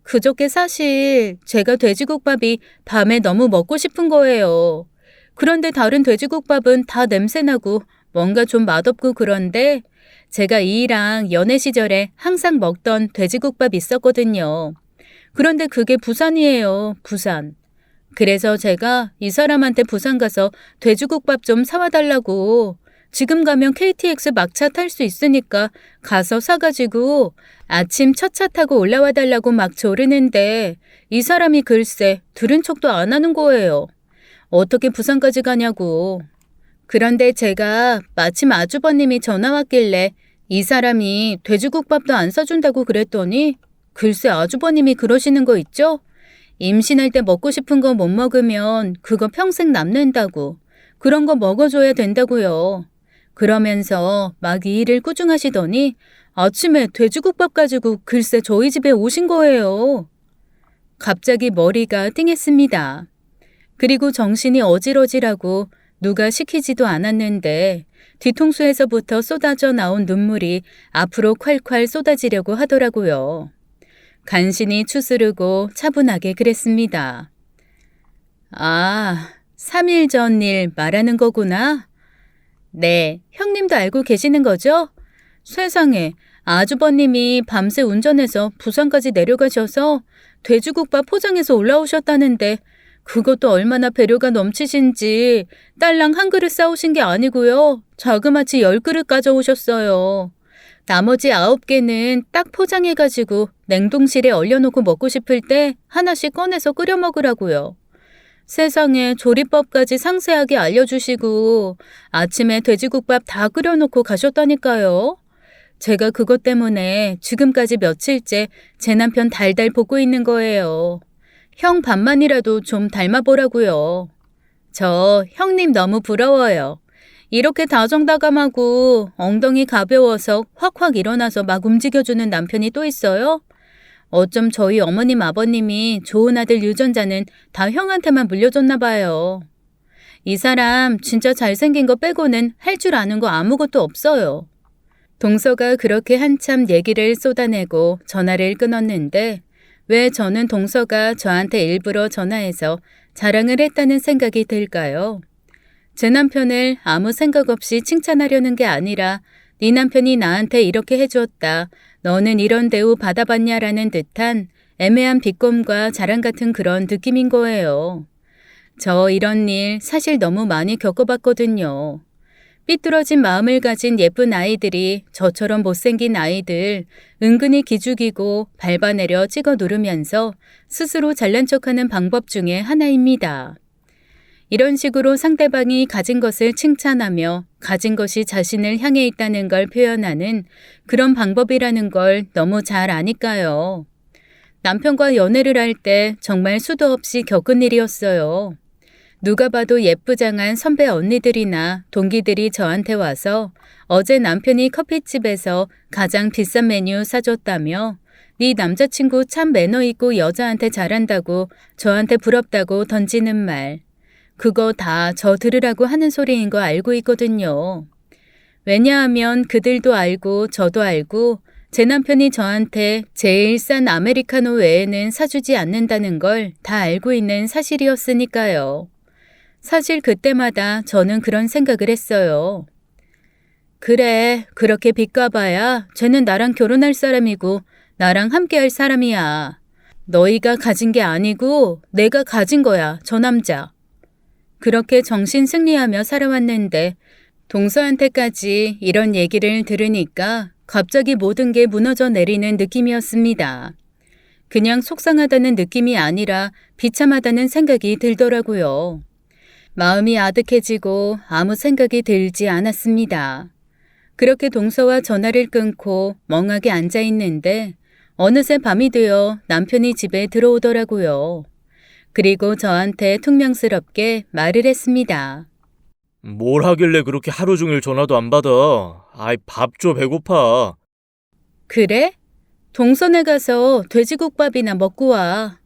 그저께 사실 제가 돼지국밥이 밤에 너무 먹고 싶은 거예요. 그런데 다른 돼지국밥은 다 냄새나고 뭔가 좀 맛없고 그런데 제가 이랑 연애 시절에 항상 먹던 돼지국밥 있었거든요. 그런데 그게 부산이에요, 부산. 그래서 제가 이 사람한테 부산 가서 돼지국밥 좀 사와 달라고 지금 가면 KTX 막차 탈 수 있으니까 가서 사가지고 아침 첫 차 타고 올라와 달라고 막 조르는데 이 사람이 글쎄 들은 척도 안 하는 거예요. 어떻게 부산까지 가냐고. 그런데 제가 마침 아주버님이 전화 왔길래 이 사람이 돼지국밥도 안 사준다고 그랬더니 글쎄 아주버님이 그러시는 거 있죠? 임신할 때 먹고 싶은 거 못 먹으면 그거 평생 남는다고. 그런 거 먹어줘야 된다고요. 그러면서 막 이 일을 꾸중하시더니 아침에 돼지국밥 가지고 글쎄 저희 집에 오신 거예요. 갑자기 머리가 띵했습니다. 그리고 정신이 어질어질하고 누가 시키지도 않았는데 뒤통수에서부터 쏟아져 나온 눈물이 앞으로 콸콸 쏟아지려고 하더라고요. 간신히 추스르고 차분하게 그랬습니다. 아, 3일 전 일 말하는 거구나. 네, 형님도 알고 계시는 거죠? 세상에, 아주버님이 밤새 운전해서 부산까지 내려가셔서 돼지국밥 포장해서 올라오셨다는데 그것도 얼마나 배려가 넘치신지 딸랑 한 그릇 싸오신 게 아니고요. 자그마치 10그릇 가져오셨어요. 나머지 9개는 딱 포장해가지고 냉동실에 얼려놓고 먹고 싶을 때 하나씩 꺼내서 끓여 먹으라고요. 세상에 조리법까지 상세하게 알려주시고 아침에 돼지국밥 다 끓여놓고 가셨다니까요. 제가 그것 때문에 지금까지 며칠째 제 남편 달달 볶고 있는 거예요. 형 밥만이라도 좀 닮아보라고요. 저 형님 너무 부러워요. 이렇게 다정다감하고 엉덩이 가벼워서 확확 일어나서 막 움직여주는 남편이 또 있어요? 어쩜 저희 어머님 아버님이 좋은 아들 유전자는 다 형한테만 물려줬나 봐요. 이 사람 진짜 잘생긴 거 빼고는 할 줄 아는 거 아무것도 없어요. 동서가 그렇게 한참 얘기를 쏟아내고 전화를 끊었는데 왜 저는 동서가 저한테 일부러 전화해서 자랑을 했다는 생각이 들까요? 제 남편을 아무 생각 없이 칭찬하려는 게 아니라 네 남편이 나한테 이렇게 해주었다. 너는 이런 대우 받아봤냐라는 듯한 애매한 비꼼과 자랑 같은 그런 느낌인 거예요. 저 이런 일 사실 너무 많이 겪어봤거든요. 삐뚤어진 마음을 가진 예쁜 아이들이 저처럼 못생긴 아이들 은근히 기죽이고 밟아내려 찍어 누르면서 스스로 잘난 척하는 방법 중에 하나입니다. 이런 식으로 상대방이 가진 것을 칭찬하며 가진 것이 자신을 향해 있다는 걸 표현하는 그런 방법이라는 걸 너무 잘 아니까요. 남편과 연애를 할 때 정말 수도 없이 겪은 일이었어요. 누가 봐도 예쁘장한 선배 언니들이나 동기들이 저한테 와서 어제 남편이 커피집에서 가장 비싼 메뉴 사줬다며 네 남자친구 참 매너 있고 여자한테 잘한다고 저한테 부럽다고 던지는 말. 그거 다 저 들으라고 하는 소리인 거 알고 있거든요. 왜냐하면 그들도 알고 저도 알고 제 남편이 저한테 제일 싼 아메리카노 외에는 사주지 않는다는 걸 다 알고 있는 사실이었으니까요. 사실 그때마다 저는 그런 생각을 했어요. 그래, 그렇게 빚가봐야 쟤는 나랑 결혼할 사람이고 나랑 함께할 사람이야. 너희가 가진 게 아니고 내가 가진 거야, 저 남자. 그렇게 정신 승리하며 살아왔는데 동서한테까지 이런 얘기를 들으니까 갑자기 모든 게 무너져 내리는 느낌이었습니다. 그냥 속상하다는 느낌이 아니라 비참하다는 생각이 들더라고요. 마음이 아득해지고 아무 생각이 들지 않았습니다. 그렇게 동서와 전화를 끊고 멍하게 앉아 있는데 어느새 밤이 되어 남편이 집에 들어오더라고요. 그리고 저한테 퉁명스럽게 말을 했습니다. 뭘 하길래 그렇게 하루 종일 전화도 안 받아? 아이, 밥 줘, 배고파. 그래? 동선에 가서 돼지국밥이나 먹고 와.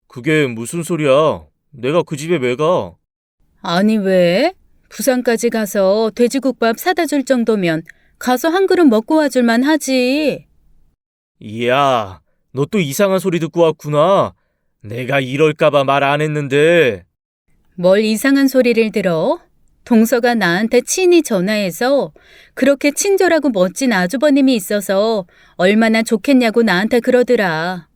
그게 무슨 소리야? 내가 그 집에 왜 가? 아니 왜? 부산까지 가서 돼지국밥 사다 줄 정도면 가서 한 그릇 먹고 와줄만 하지. 이야, 너 또 이상한 소리 듣고 왔구나. 내가 이럴까봐 말 안 했는데. 뭘 이상한 소리를 들어? 동서가 나한테 친히 전화해서 그렇게 친절하고 멋진 아주버님이 있어서 얼마나 좋겠냐고 나한테 그러더라.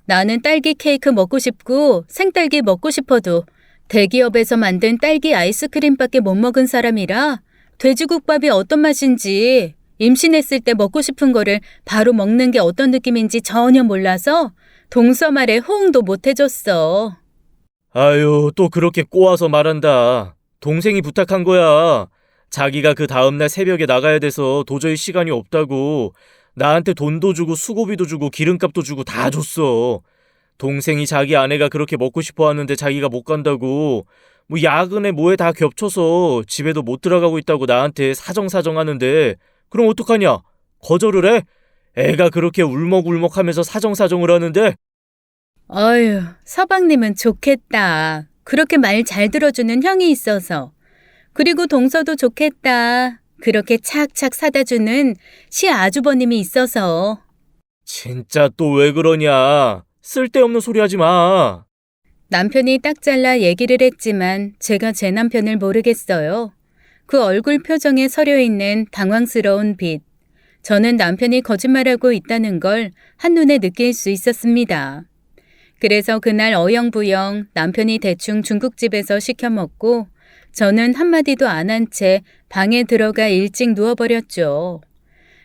나는 딸기 케이크 먹고 싶고 생딸기 먹고 싶어도 대기업에서 만든 딸기 아이스크림밖에 못 먹은 사람이라 돼지국밥이 어떤 맛인지 임신했을 때 먹고 싶은 거를 바로 먹는 게 어떤 느낌인지 전혀 몰라서 동서 말에 호응도 못 해줬어. 아유, 또 그렇게 꼬아서 말한다. 동생이 부탁한 거야. 자기가 그 다음날 새벽에 나가야 돼서 도저히 시간이 없다고. 나한테 돈도 주고 수고비도 주고 기름값도 주고 다 줬어. 동생이 자기 아내가 그렇게 먹고 싶어 하는데 자기가 못 간다고. 뭐 야근에 뭐에 다 겹쳐서 집에도 못 들어가고 있다고 나한테 사정사정 하는데 그럼 어떡하냐? 거절을 해? 애가 그렇게 울먹울먹 하면서 사정사정을 하는데. 어휴, 서방님은 좋겠다. 그렇게 말 잘 들어주는 형이 있어서. 그리고 동서도 좋겠다. 그렇게 착착 사다 주는 시아주버님이 있어서. 진짜 또 왜 그러냐? 쓸데없는 소리 하지 마. 남편이 딱 잘라 얘기를 했지만 제가 제 남편을 모르겠어요. 그 얼굴 표정에 서려 있는 당황스러운 빛. 저는 남편이 거짓말하고 있다는 걸 한눈에 느낄 수 있었습니다. 그래서 그날 어영부영 남편이 대충 중국집에서 시켜 먹고 저는 한마디도 안 한 채 방에 들어가 일찍 누워버렸죠.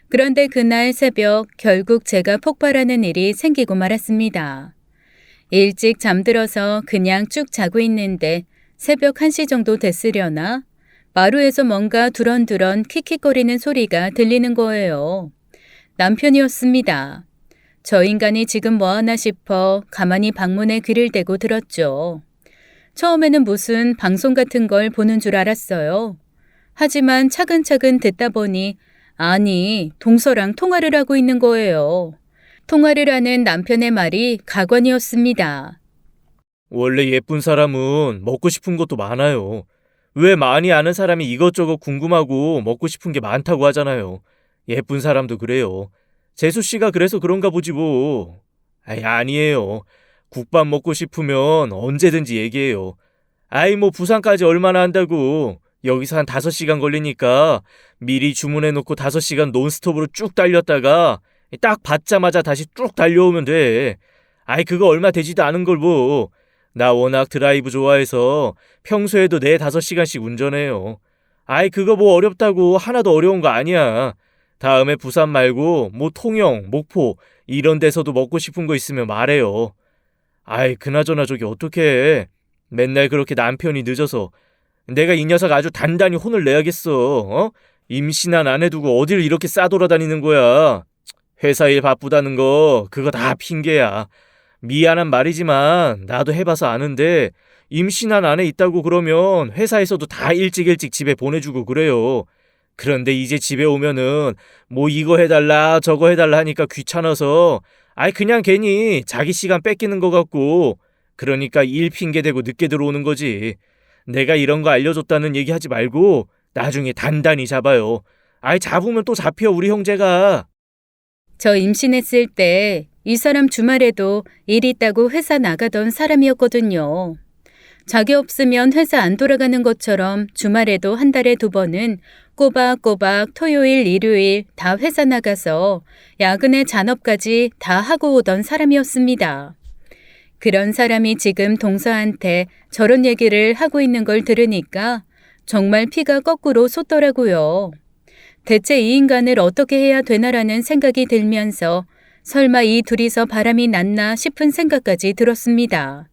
그런데 그날 새벽 결국 제가 폭발하는 일이 생기고 말았습니다. 일찍 잠들어서 그냥 쭉 자고 있는데 새벽 1시 정도 됐으려나 마루에서 뭔가 두런두런 킥킥거리는 소리가 들리는 거예요. 남편이었습니다. 저 인간이 지금 뭐하나 싶어 가만히 방문에 귀를 대고 들었죠. 처음에는 무슨 방송 같은 걸 보는 줄 알았어요. 하지만 차근차근 듣다 보니 아니, 동서랑 통화를 하고 있는 거예요. 통화를 하는 남편의 말이 가관이었습니다. 원래 예쁜 사람은 먹고 싶은 것도 많아요. 왜 많이 아는 사람이 이것저것 궁금하고 먹고 싶은 게 많다고 하잖아요. 예쁜 사람도 그래요. 재수 씨가 그래서 그런가 보지 뭐. 아니에요. 국밥 먹고 싶으면 언제든지 얘기해요. 뭐 부산까지 얼마나 한다고. 여기서 한 5시간 걸리니까 미리 주문해놓고 5시간 논스톱으로 쭉 달렸다가 딱 받자마자 다시 쭉 달려오면 돼. 그거 얼마 되지도 않은 걸 뭐. 나 워낙 드라이브 좋아해서 평소에도 4-5시간씩 운전해요. 그거 뭐 어렵다고 하나도 어려운 거 아니야. 다음에 부산 말고 뭐 통영, 목포 이런 데서도 먹고 싶은 거 있으면 말해요. 그나저나 저기 어떡해. 맨날 그렇게 남편이 늦어서 내가 이 녀석 아주 단단히 혼을 내야겠어. 임신한 아내 두고 어딜 이렇게 싸돌아다니는 거야. 회사 일 바쁘다는 거 그거 다 핑계야. 미안한 말이지만 나도 해봐서 아는데 임신한 아내 있다고 그러면 회사에서도 다 일찍 집에 보내주고 그래요. 그런데 이제 집에 오면은 뭐 이거 해달라 저거 해달라 하니까 귀찮아서 그냥 괜히 자기 시간 뺏기는 것 같고 그러니까 일 핑계 대고 늦게 들어오는 거지. 내가 이런 거 알려줬다는 얘기 하지 말고 나중에 단단히 잡아요. 잡으면 또 잡혀 우리 형제가. 저 임신했을 때 이 사람 주말에도 일 있다고 회사 나가던 사람이었거든요. 자기 없으면 회사 안 돌아가는 것처럼 주말에도 한 달에 2번은 꼬박꼬박 토요일, 일요일 다 회사 나가서 야근에 잔업까지 다 하고 오던 사람이었습니다. 그런 사람이 지금 동서한테 저런 얘기를 하고 있는 걸 들으니까 정말 피가 거꾸로 솟더라고요. 대체 이 인간을 어떻게 해야 되나라는 생각이 들면서 설마 이 둘이서 바람이 났나 싶은 생각까지 들었습니다.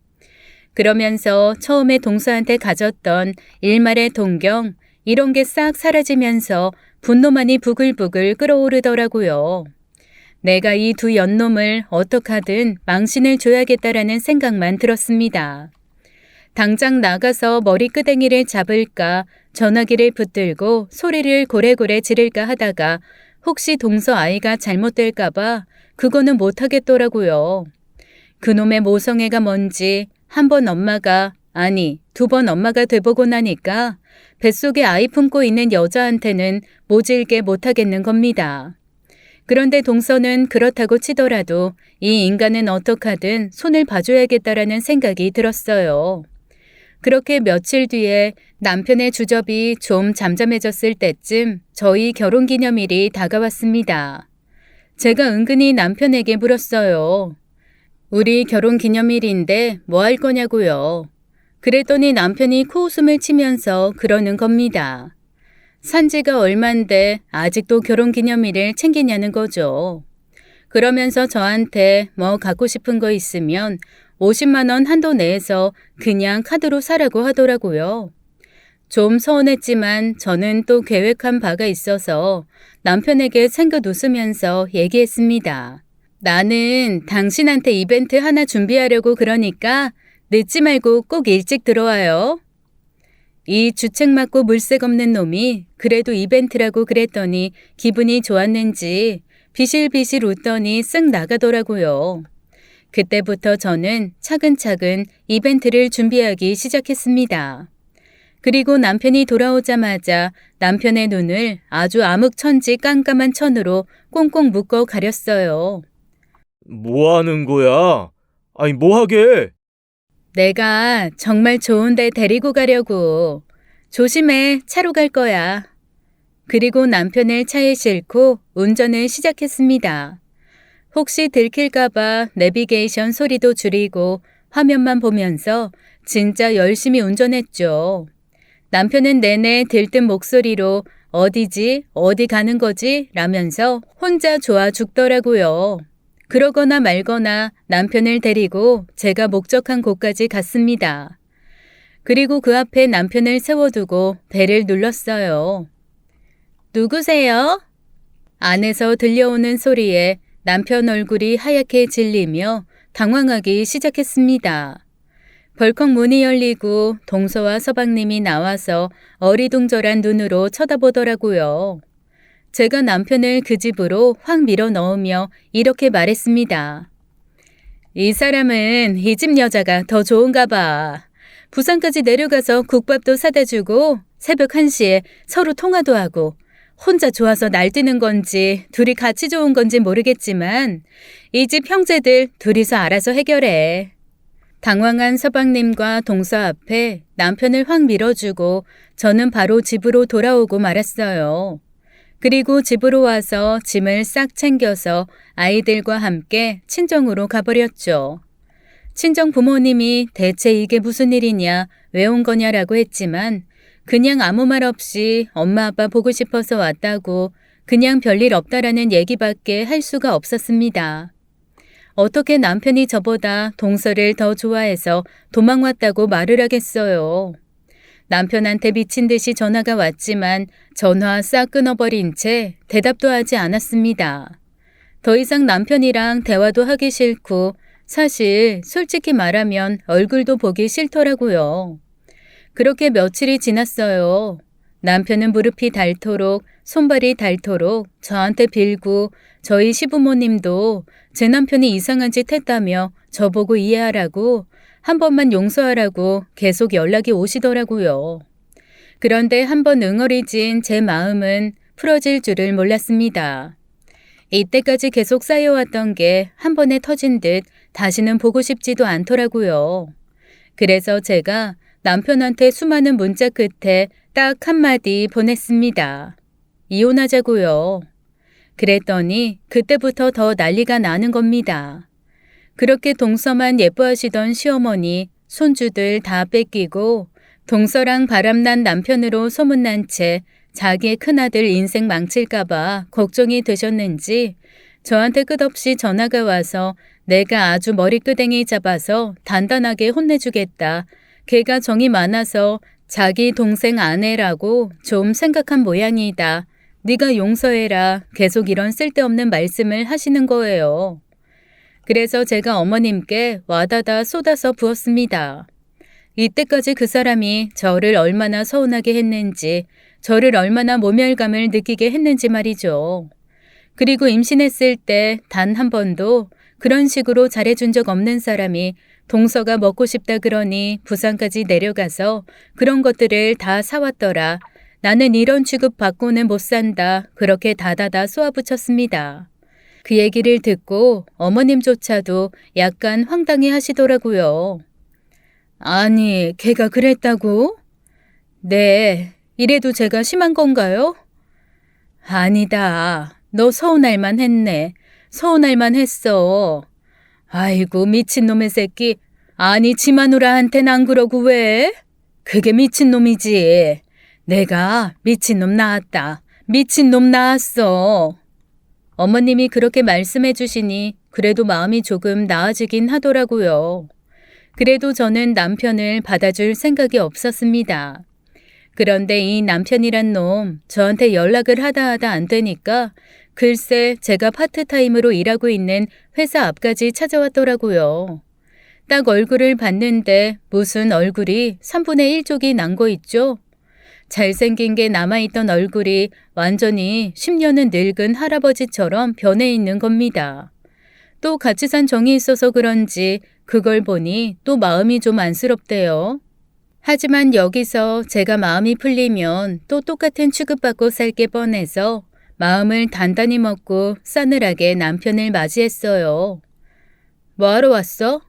그러면서 처음에 동서한테 가졌던 일말의 동경, 이런 게 싹 사라지면서 분노만이 부글부글 끓어오르더라고요. 내가 이 두 연놈을 어떡하든 망신을 줘야겠다라는 생각만 들었습니다. 당장 나가서 머리끄댕이를 잡을까 전화기를 붙들고 소리를 고래고래 지를까 하다가 혹시 동서 아이가 잘못될까봐 그거는 못하겠더라고요. 그놈의 모성애가 뭔지 한 번 엄마가 아니 2번 엄마가 돼보고 나니까 뱃속에 아이 품고 있는 여자한테는 모질게 못하겠는 겁니다. 그런데 동서는 그렇다고 치더라도 이 인간은 어떡하든 손을 봐줘야겠다라는 생각이 들었어요. 그렇게 며칠 뒤에 남편의 주접이 좀 잠잠해졌을 때쯤 저희 결혼기념일이 다가왔습니다. 제가 은근히 남편에게 물었어요. 우리 결혼기념일인데 뭐 할 거냐고요. 그랬더니 남편이 코웃음을 치면서 그러는 겁니다. 산지가 얼만데 아직도 결혼기념일을 챙기냐는 거죠. 그러면서 저한테 뭐 갖고 싶은 거 있으면 50만 원 한도 내에서 그냥 카드로 사라고 하더라고요. 좀 서운했지만 저는 또 계획한 바가 있어서 남편에게 생긋 웃으면서 얘기했습니다. 나는 당신한테 이벤트 하나 준비하려고 그러니까 늦지 말고 꼭 일찍 들어와요. 이 주책 맞고 물색 없는 놈이 그래도 이벤트라고 그랬더니 기분이 좋았는지 비실비실 웃더니 쓱 나가더라고요. 그때부터 저는 차근차근 이벤트를 준비하기 시작했습니다. 그리고 남편이 돌아오자마자 남편의 눈을 아주 암흑천지 깜깜한 천으로 꽁꽁 묶어 가렸어요. 뭐 하는 거야? 아니, 뭐 하게? 내가 정말 좋은 데 데리고 가려고. 조심해, 차로 갈 거야. 그리고 남편을 차에 싣고 운전을 시작했습니다. 혹시 들킬까봐 내비게이션 소리도 줄이고 화면만 보면서 진짜 열심히 운전했죠. 남편은 내내 들뜬 목소리로 어디지? 어디 가는 거지? 라면서 혼자 좋아 죽더라고요. 그러거나 말거나 남편을 데리고 제가 목적한 곳까지 갔습니다. 그리고 그 앞에 남편을 세워두고 벨을 눌렀어요. 누구세요? 안에서 들려오는 소리에 남편 얼굴이 하얗게 질리며 당황하기 시작했습니다. 벌컥 문이 열리고 동서와 서방님이 나와서 어리둥절한 눈으로 쳐다보더라고요. 제가 남편을 그 집으로 확 밀어 넣으며 이렇게 말했습니다. 이 사람은 이 집 여자가 더 좋은가 봐. 부산까지 내려가서 국밥도 사다 주고 새벽 1시에 서로 통화도 하고 혼자 좋아서 날뛰는 건지 둘이 같이 좋은 건지 모르겠지만 이 집 형제들 둘이서 알아서 해결해. 당황한 서방님과 동서 앞에 남편을 확 밀어주고 저는 바로 집으로 돌아오고 말았어요. 그리고 집으로 와서 짐을 싹 챙겨서 아이들과 함께 친정으로 가버렸죠. 친정 부모님이 대체 이게 무슨 일이냐, 왜 온 거냐라고 했지만 그냥 아무 말 없이 엄마 아빠 보고 싶어서 왔다고 그냥 별일 없다라는 얘기밖에 할 수가 없었습니다. 어떻게 남편이 저보다 동서를 더 좋아해서 도망왔다고 말을 하겠어요. 남편한테 미친 듯이 전화가 왔지만 전화 싹 끊어버린 채 대답도 하지 않았습니다. 더 이상 남편이랑 대화도 하기 싫고 사실 솔직히 말하면 얼굴도 보기 싫더라고요. 그렇게 며칠이 지났어요. 남편은 무릎이 닳도록 손발이 닳도록 저한테 빌고 저희 시부모님도 제 남편이 이상한 짓 했다며 저보고 이해하라고 한 번만 용서하라고 계속 연락이 오시더라고요. 그런데 한 번 응어리진 제 마음은 풀어질 줄을 몰랐습니다. 이때까지 계속 쌓여왔던 게 한 번에 터진 듯 다시는 보고 싶지도 않더라고요. 그래서 제가 남편한테 수많은 문자 끝에 딱 한마디 보냈습니다. 이혼하자고요. 그랬더니 그때부터 더 난리가 나는 겁니다. 그렇게 동서만 예뻐하시던 시어머니, 손주들 다 뺏기고 동서랑 바람난 남편으로 소문난 채 자기의 큰아들 인생 망칠까봐 걱정이 되셨는지 저한테 끝없이 전화가 와서 내가 아주 머리끄댕이 잡아서 단단하게 혼내주겠다. 걔가 정이 많아서 자기 동생 아내라고 좀 생각한 모양이다. 네가 용서해라. 계속 이런 쓸데없는 말씀을 하시는 거예요. 그래서 제가 어머님께 와다다 쏟아서 부었습니다. 이때까지 그 사람이 저를 얼마나 서운하게 했는지, 저를 얼마나 모멸감을 느끼게 했는지 말이죠. 그리고 임신했을 때 단 한 번도 그런 식으로 잘해준 적 없는 사람이 동서가 먹고 싶다 그러니 부산까지 내려가서 그런 것들을 다 사왔더라. 나는 이런 취급 받고는 못 산다. 그렇게 다다다 쏘아붙였습니다. 그 얘기를 듣고 어머님조차도 약간 황당해 하시더라고요. 아니, 걔가 그랬다고? 네, 이래도 제가 심한 건가요? 아니다. 너 서운할만 했네. 서운할만 했어. 아이고, 미친놈의 새끼. 아니, 지 마누라한텐 안 그러고 왜? 그게 미친놈이지. 내가 미친놈 낳았다. 미친놈 낳았어. 어머님이 그렇게 말씀해 주시니 그래도 마음이 조금 나아지긴 하더라고요. 그래도 저는 남편을 받아줄 생각이 없었습니다. 그런데 이 남편이란 놈 저한테 연락을 하다 안 되니까 글쎄 제가 파트타임으로 일하고 있는 회사 앞까지 찾아왔더라고요. 딱 얼굴을 봤는데 무슨 얼굴이 3분의 1 쪽이 난 거 있죠? 잘생긴 게 남아있던 얼굴이 완전히 10년은 늙은 할아버지처럼 변해 있는 겁니다. 또 같이 산 정이 있어서 그런지 그걸 보니 또 마음이 좀 안쓰럽대요. 하지만 여기서 제가 마음이 풀리면 또 똑같은 취급받고 살 게 뻔해서 마음을 단단히 먹고 싸늘하게 남편을 맞이했어요. 뭐하러 왔어?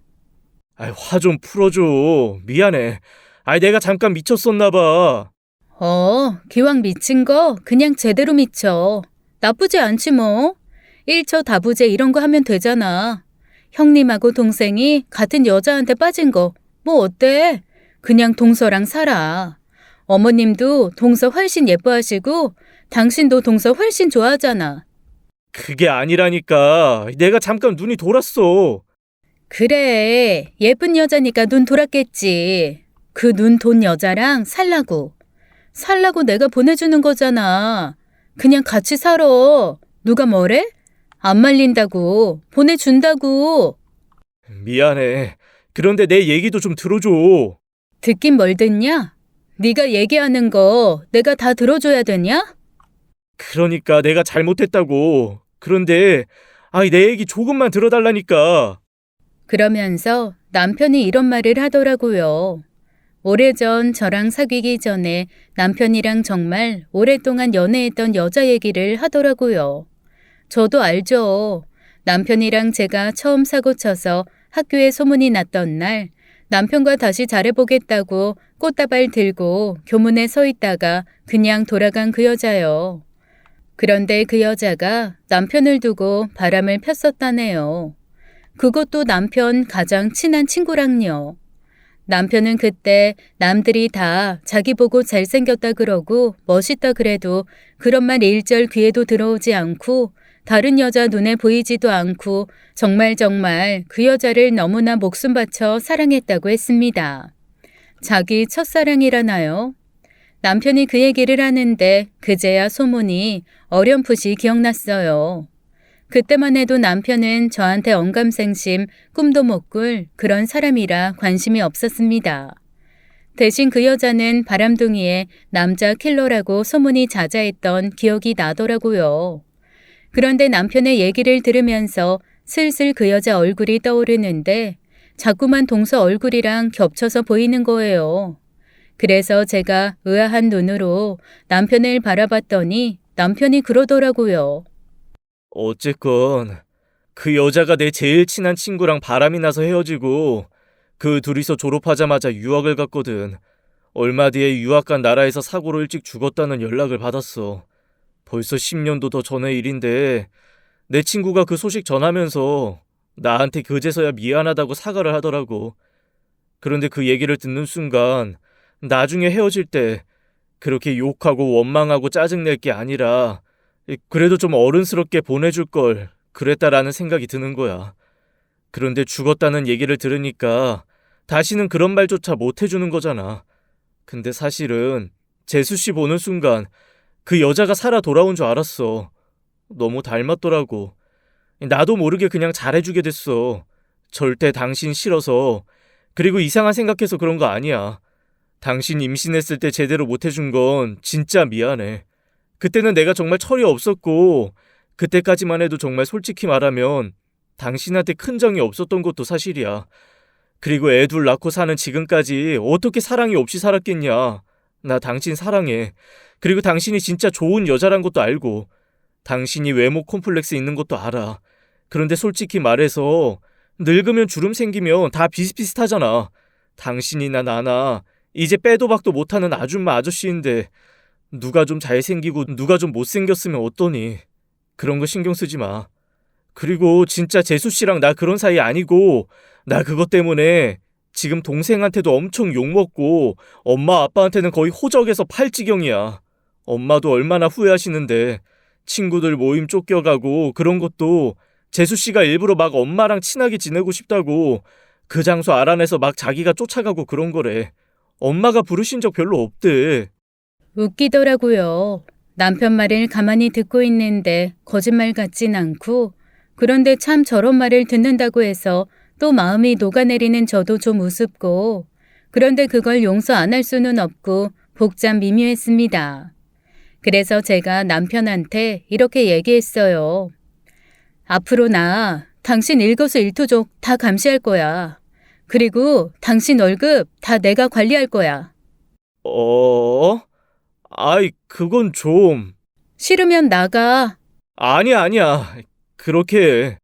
화 좀 풀어줘. 미안해. 내가 잠깐 미쳤었나 봐. 기왕 미친 거 그냥 제대로 미쳐. 나쁘지 않지 뭐. 일처다부제 이런 거 하면 되잖아. 형님하고 동생이 같은 여자한테 빠진 거 뭐 어때? 그냥 동서랑 살아. 어머님도 동서 훨씬 예뻐하시고 당신도 동서 훨씬 좋아하잖아. 그게 아니라니까. 내가 잠깐 눈이 돌았어. 그래, 예쁜 여자니까 눈 돌았겠지. 그 눈 돈 여자랑 살라고 내가 보내주는 거잖아. 그냥 같이 살아. 누가 뭐래? 안 말린다고. 보내준다고. 미안해. 그런데 내 얘기도 좀 들어줘. 듣긴 뭘 듣냐? 네가 얘기하는 거 내가 다 들어줘야 되냐? 그러니까 내가 잘못했다고. 그런데 내 얘기 조금만 들어달라니까. 그러면서 남편이 이런 말을 하더라고요. 오래전 저랑 사귀기 전에 남편이랑 정말 오랫동안 연애했던 여자 얘기를 하더라고요. 저도 알죠. 남편이랑 제가 처음 사고 쳐서 학교에 소문이 났던 날 남편과 다시 잘해보겠다고 꽃다발 들고 교문에 서 있다가 그냥 돌아간 그 여자요. 그런데 그 여자가 남편을 두고 바람을 폈었다네요. 그것도 남편 가장 친한 친구랑요. 남편은 그때 남들이 다 자기 보고 잘생겼다 그러고 멋있다 그래도 그런 말 일절 귀에도 들어오지 않고 다른 여자 눈에 보이지도 않고 정말 그 여자를 너무나 목숨 바쳐 사랑했다고 했습니다. 자기 첫사랑이라나요? 남편이 그 얘기를 하는데 그제야 소문이 어렴풋이 기억났어요. 그때만 해도 남편은 저한테 언감생심, 꿈도 못 꿀 그런 사람이라 관심이 없었습니다. 대신 그 여자는 바람둥이의 남자 킬러라고 소문이 자자했던 기억이 나더라고요. 그런데 남편의 얘기를 들으면서 슬슬 그 여자 얼굴이 떠오르는데 자꾸만 동서 얼굴이랑 겹쳐서 보이는 거예요. 그래서 제가 의아한 눈으로 남편을 바라봤더니 남편이 그러더라고요. 어쨌건 그 여자가 내 제일 친한 친구랑 바람이 나서 헤어지고 그 둘이서 졸업하자마자 유학을 갔거든. 얼마 뒤에 유학 간 나라에서 사고로 일찍 죽었다는 연락을 받았어. 벌써 10년도 더 전의 일인데 내 친구가 그 소식 전하면서 나한테 그제서야 미안하다고 사과를 하더라고. 그런데 그 얘기를 듣는 순간 나중에 헤어질 때 그렇게 욕하고 원망하고 짜증낼 게 아니라 그래도 좀 어른스럽게 보내줄 걸 그랬다라는 생각이 드는 거야. 그런데 죽었다는 얘기를 들으니까 다시는 그런 말조차 못 해주는 거잖아. 근데 사실은 재수 씨 보는 순간 그 여자가 살아 돌아온 줄 알았어. 너무 닮았더라고. 나도 모르게 그냥 잘해주게 됐어. 절대 당신 싫어서, 그리고 이상한 생각해서 그런 거 아니야. 당신 임신했을 때 제대로 못 해준 건 진짜 미안해. 그때는 내가 정말 철이 없었고, 그때까지만 해도 정말 솔직히 말하면 당신한테 큰 정이 없었던 것도 사실이야. 그리고 애 둘 낳고 사는 지금까지 어떻게 사랑이 없이 살았겠냐. 나 당신 사랑해. 그리고 당신이 진짜 좋은 여자란 것도 알고, 당신이 외모 콤플렉스 있는 것도 알아. 그런데 솔직히 말해서 늙으면 주름 생기면 다 비슷비슷하잖아. 당신이나 나나 이제 빼도 박도 못하는 아줌마 아저씨인데 누가 좀 잘생기고 누가 좀 못생겼으면 어떠니. 그런 거 신경 쓰지 마. 그리고 진짜 재수 씨랑 나 그런 사이 아니고, 나 그것 때문에 지금 동생한테도 엄청 욕먹고 엄마 아빠한테는 거의 호적에서 팔찌경이야. 엄마도 얼마나 후회하시는데 친구들 모임 쫓겨가고 그런 것도 재수 씨가 일부러 막 엄마랑 친하게 지내고 싶다고 그 장소 알아내서 막 자기가 쫓아가고 그런 거래. 엄마가 부르신 적 별로 없대. 웃기더라고요. 남편 말을 가만히 듣고 있는데 거짓말 같진 않고, 그런데 참 저런 말을 듣는다고 해서 또 마음이 녹아내리는 저도 좀 우습고, 그런데 그걸 용서 안 할 수는 없고 복잡 미묘했습니다. 그래서 제가 남편한테 이렇게 얘기했어요. 앞으로 나 당신 일거수일투족 다 감시할 거야. 그리고 당신 월급 다 내가 관리할 거야. 아이, 그건 좀... 싫으면 나가. 아니야. 그렇게 해.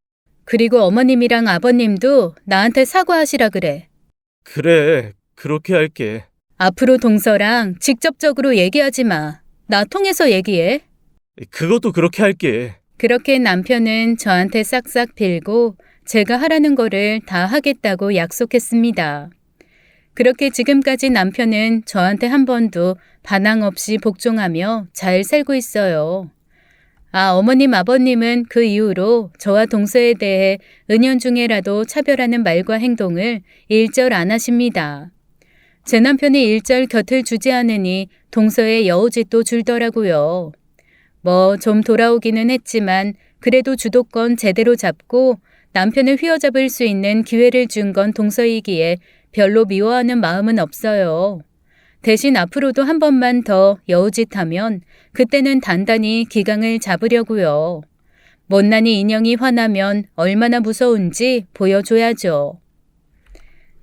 그리고 어머님이랑 아버님도 나한테 사과하시라 그래. 그래, 그렇게 할게. 앞으로 동서랑 직접적으로 얘기하지 마. 나 통해서 얘기해. 그것도 그렇게 할게. 그렇게 남편은 저한테 싹싹 빌고 제가 하라는 거를 다 하겠다고 약속했습니다. 그렇게 지금까지 남편은 저한테 한 번도 반항 없이 복종하며 잘 살고 있어요. 어머님, 아버님은 그 이후로 저와 동서에 대해 은연중에라도 차별하는 말과 행동을 일절 안 하십니다. 제 남편이 일절 곁을 주지 않으니 동서의 여우짓도 줄더라고요. 좀 돌아오기는 했지만 그래도 주도권 제대로 잡고 남편을 휘어잡을 수 있는 기회를 준 건 동서이기에 별로 미워하는 마음은 없어요. 대신 앞으로도 한 번만 더 여우짓하면 그때는 단단히 기강을 잡으려고요. 못난이 인형이 화나면 얼마나 무서운지 보여줘야죠.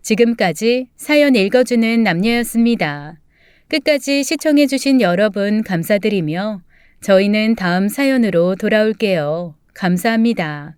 지금까지 사연 읽어주는 남녀였습니다. 끝까지 시청해주신 여러분 감사드리며 저희는 다음 사연으로 돌아올게요. 감사합니다.